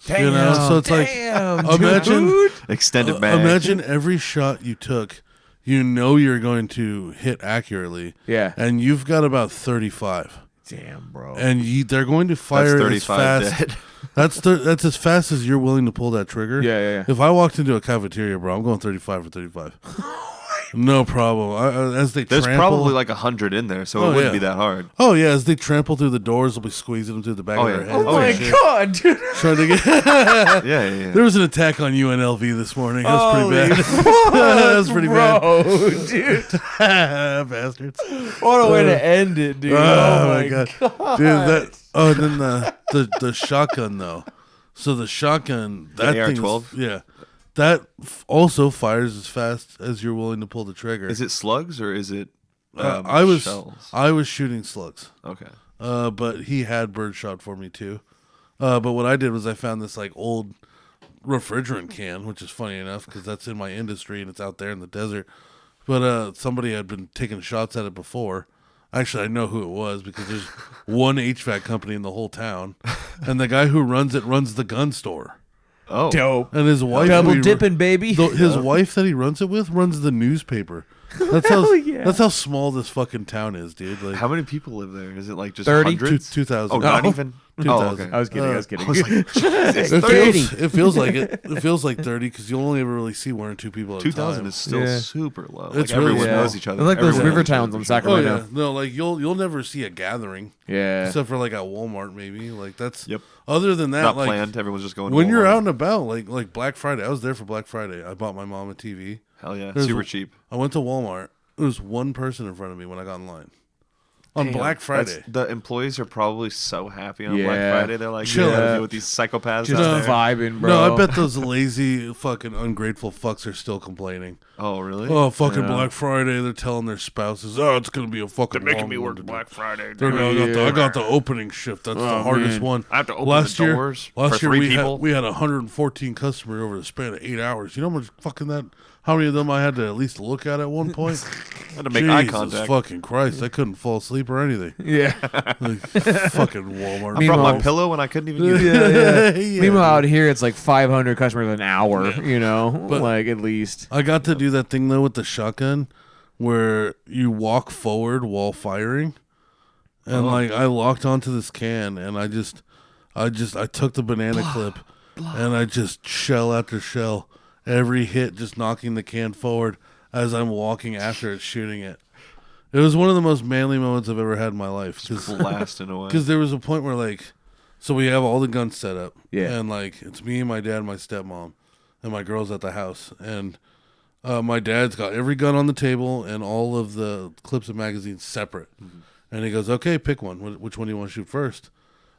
Damn, you know, so it's damn, like imagine, dude. Extended mag. imagine every shot you took, you know you're going to hit accurately. Yeah. and you've got about 35, Damn, bro. and they're going to That's fire as 35 fast. dead. That's as fast as you're willing to pull that trigger. Yeah. If I walked into a cafeteria, bro, I'm going 35 for 35. No problem. As they There's trample, probably like 100 in there, so Oh, it wouldn't yeah. be that hard. oh yeah, as they trample through the doors, they'll be squeezing them through the back Oh, of yeah. their head. Oh, Oh my yeah. god, dude. Trying to get. Yeah, yeah. There was an attack on UNLV this morning. That was Holy pretty bad. That was pretty Bro, dude. bad. Bastards. What a way to end it, dude. Oh, my God. god. Dude, that. Oh, and then the shotgun though. So the shotgun, that thing, AR-12? yeah, that also fires as fast as you're willing to pull the trigger. Is it slugs or is it shells? I was shooting slugs. Okay. But he had birdshot for me too. But what I did was I found this like old refrigerant can, which is funny enough because that's in my industry and it's out there in the desert. But somebody had been taking shots at it before. Actually, I know who it was because there's one HVAC company in the whole town, and the guy who runs it runs the gun store. Oh. Dope. And his wife, Double who he dipping, baby. his wife that he runs it with runs the newspaper. That's how Hell yeah. that's how small this fucking town is, dude. Like How many people live there? Is it like just 30? hundreds? 2,000. Oh, not No. even? 2,000. Oh, okay. I was kidding. I was kidding. I was like, Jesus, It 30? feels like it. It feels like 30 because you'll only ever really see one or two people at a 2,000 time. is still Yeah. super low. It's Like really everyone low. knows each other. They're like those Everyone river knows each other towns on for sure. Oh Sacramento. yeah, no, like you'll never see a gathering Yeah. except for like at Walmart maybe. Like that's Yep. Other than that, Not like planned. Everyone's just going to when you're Walmart. out and about, like Black Friday, I was there for Black Friday. I bought my mom a TV. Hell yeah. There's Super a- cheap. I went to Walmart. There was one person in front of me when I got in line on Damn, Black Friday. that's- The employees are probably so happy on Black Yeah. Friday. They're like, Chill yeah, out. with these psychopaths Just out there. vibing, bro. No, I bet those lazy fucking ungrateful fucks are still complaining. Oh, really? Oh, fucking Yeah. Black Friday! They're telling their spouses, "Oh, it's gonna be a fucking." They're making long me one work to do." Black Friday. They're gonna, I got the opening shift. That's the Oh, hardest man. one. I have to open last the year, doors Last for year 3 we people. had 114 customers over the span of 8 hours. You know how much fucking that? How many of them I had to at least look at one point? I had to make eye Jesus contact. fucking Christ! I couldn't fall asleep or anything. Yeah. Like, fucking Walmart. I brought my Meanwhile- pillow when I couldn't even use it. Yeah. Yeah, Meanwhile, out dude. here, it's like 500 customers an hour, you know? But- like, at least. I got to do that thing though with the shotgun, where you walk forward while firing, and like I locked onto this can, and I took the banana clip, and I just shell after shell, every hit just knocking the can forward as I'm walking after it, shooting it. It was one of the most manly moments I've ever had in my life Blasting away. because there was a point where like, so we have all the guns set up, Yeah. and like it's me and my dad, and my stepmom, and my girl's at the house, and my dad's got every gun on the table and all of the clips and magazines separate, and he goes, "Okay, pick one. Which one do you want to shoot first?"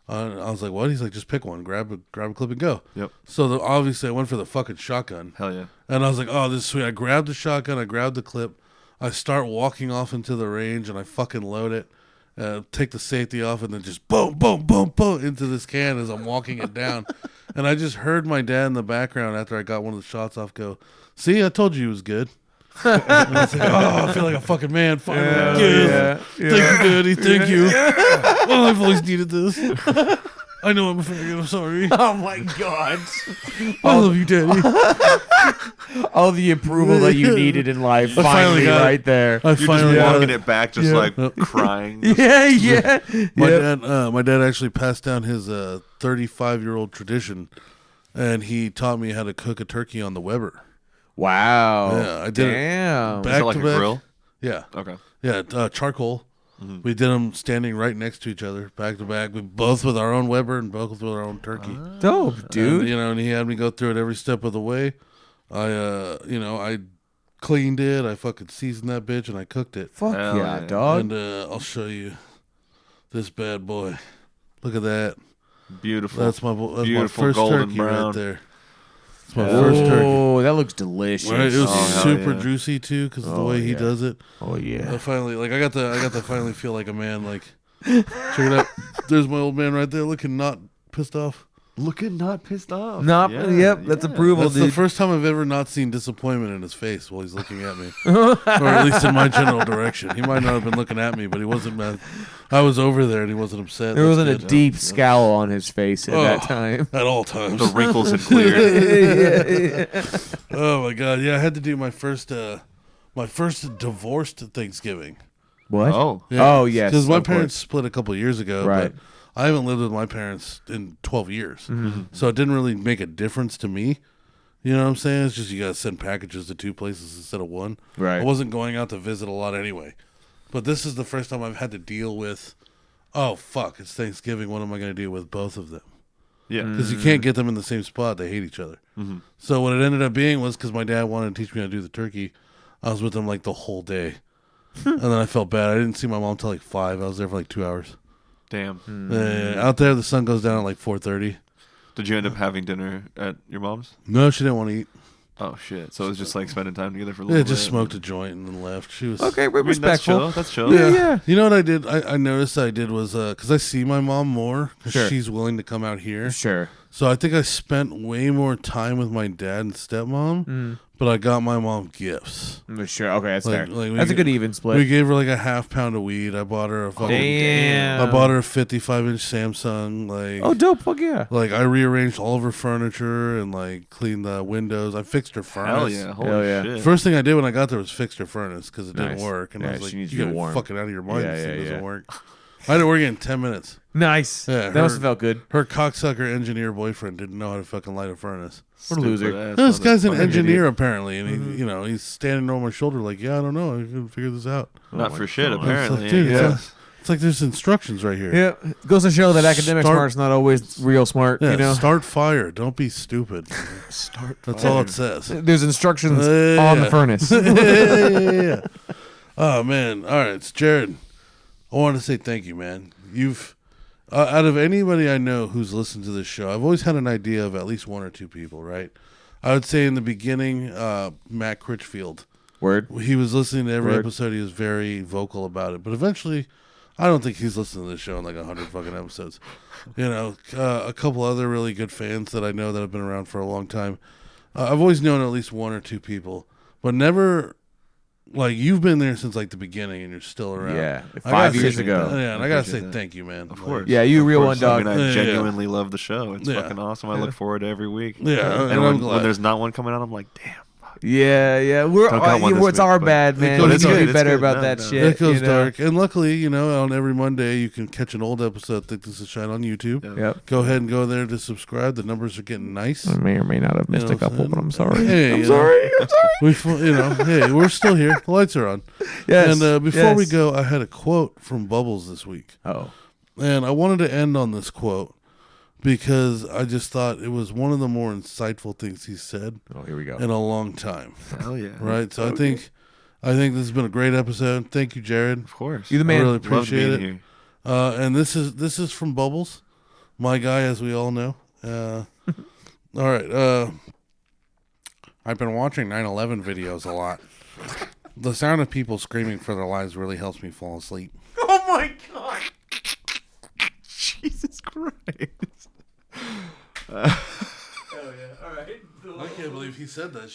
I was like, "What?" He's like, "Just pick one. Grab a clip and go." Yep. So obviously I went for the fucking shotgun, Hell yeah. and I was like, "Oh, this is sweet." I grabbed the shotgun, I grabbed the clip, I start walking off into the range, and I fucking load it. Take the safety off, and then just boom, boom, boom, boom into this can as I'm walking it down. And I just heard my dad in the background after I got one of the shots off go, "See, I told you he was good." And I was like, "Oh, I feel like a fucking man finally." Yeah. Thank you, Daddy. Thank you. Oh, I've always needed this. I know I'm a faggot. I'm sorry. Oh, my God. I love you, Daddy. All the approval that you needed in life, I finally finally got it. right there. I You're just finally got walking it. it back, just Yeah. like crying. Yeah. My dad actually passed down his 35-year-old tradition, and he taught me how to cook a turkey on the Weber. Wow. Yeah, I did it. Damn. Is it like a Back-to-back. grill? Yeah, Okay. yeah, charcoal. We did them standing right next to each other, back to back. We both with our own Weber and both with our own turkey. Dope, dude. And, and he had me go through it every step of the way. I cleaned it. I fucking seasoned that bitch and I cooked it. Fuck Hell yeah, yeah. dog. And I'll show you this bad boy. Look at that. Beautiful. That's my Beautiful first golden turkey brown. right there. It's my first turkey. Oh, that looks delicious. Right, it was hell super yeah. juicy too because of the Oh, way he yeah. does it. Oh yeah. I finally, I got to finally feel like a man. Like, check it out. There's my old man right there, looking not pissed off. Looking not pissed off. Yep, that's approval, That's dude. the first time I've ever not seen disappointment in his face while he's looking at me, or at least in my general direction. He might not have been looking at me, but he wasn't mad. I was over there and he wasn't upset. There That's wasn't a good. deep scowl on his face at that time. At all times. The wrinkles had cleared. Oh my god! Yeah, I had to do my first divorced Thanksgiving. What? Oh. Oh, yes, because my of course. parents split a couple years ago. Right. But I haven't lived with my parents in 12 years, so it didn't really make a difference to me. You know what I'm saying? It's just you gotta send packages to 2 places instead of 1. Right. I wasn't going out to visit a lot anyway, but this is the first time I've had to deal with. Oh fuck! It's Thanksgiving. What am I gonna do with both of them? Yeah. Because you can't get them in the same spot. They hate each other. So what it ended up being was because my dad wanted to teach me how to do the turkey. I was with him like the whole day. And then I felt bad. I didn't see my mom till like 5. I was there for like 2 hours. Damn. Out there, the sun goes down at like 4:30. Did you end up having dinner at your mom's? No, she didn't want to eat. Oh shit! So it was just like spending time together for a little Yeah, bit. just smoked a joint and then left. She was Okay, we're I mean, that's respectful. chill. That's chill. Yeah. You know what I did? I noticed I did was because I see my mom more because Sure. she's willing to come out here. Sure. So I think I spent way more time with my dad and stepmom, but I got my mom gifts. Sure. Okay, that's Like- fair. like we That's a get- good even split. We gave her like a half pound of weed. I bought her a fucking. Damn. I bought her a 55-inch Samsung. Like, Oh, dope. Fuck yeah. like I rearranged all of her furniture and like cleaned the windows. I fixed her furnace. Hell yeah! Holy Hell yeah. shit! First thing I did when I got there was fix her furnace because it Nice. didn't work, and Yeah, I was like, she needs "You to get gotta warm." fucking out of your mind. Yeah, This thing yeah, doesn't yeah. work." I had it working in 10 minutes. Nice. Yeah, that must have felt good. Her cocksucker engineer boyfriend didn't know how to fucking light a furnace. What a loser. Stupid-ass This guy's an motherfucker. engineer apparently, and he's standing over my shoulder like, "Yeah, I don't know. I can figure this out." Not Oh for my shit, God. apparently. It's like, dude, yeah. it's like there's instructions right here. Yeah. Goes to show that academic Start- smart's not always real smart, Yeah, you know? start fire. Don't be stupid. That's all it says. There's instructions Yeah. on the furnace. Yeah. Oh man! All right, it's Jared. I want to say thank you, man. You've out of anybody I know who's listened to this show, I've always had an idea of at least 1 or 2 people. Right? I would say in the beginning, Matt Critchfield. Word. He was listening to every Word. episode. He was very vocal about it. But eventually, I don't think he's listened to this show in like 100 fucking episodes. You know, a couple other really good fans that I know that have been around for a long time. I've always known at least 1 or 2 people, but never like you've been there since like the beginning and you're still around. Yeah. I 5 gotta years say- ago. Yeah, and I I gotta say appreciate that. thank you, man. Of Like, course. Yeah, you Of real course. one, dog. I mean, I Yeah. genuinely love the show. It's Yeah. fucking awesome. I look forward to every week. Yeah, And and I'm when glad. there's not one coming out, I'm like, damn. Yeah, yeah. We're Don't got one this it's week, our but- bad, man. goes We need to dark. be It's better good. about No, that no. shit. It goes you know? dark. And luckily, you know, on every Monday you can catch an old episode, Think This Is Shine on YouTube. Yeah. Yep. Go ahead and go there to subscribe. The numbers are getting nice. I may or may not have missed You know a couple, what I'm but I'm saying? sorry. Hey, I'm you sorry. I'm sorry. You know, hey, we're still here. The lights are on. Yes. And before we yes. go, I had a quote from Bubbles this week. Oh. And I wanted to end on this quote because I just thought it was one of the more insightful things he said Oh, here we go. in a long time. Hell yeah. Right? So I think this has been a great episode. Thank you, Jared. Of course. You the I man. really Loved appreciate being it. here. And this is from Bubbles, my guy, as we all know. All right. I've been watching 9/11 videos a lot. The sound of people screaming for their lives really helps me fall asleep. Oh my god. Jesus Christ. Hell yeah. All right. I can't believe he said that shit.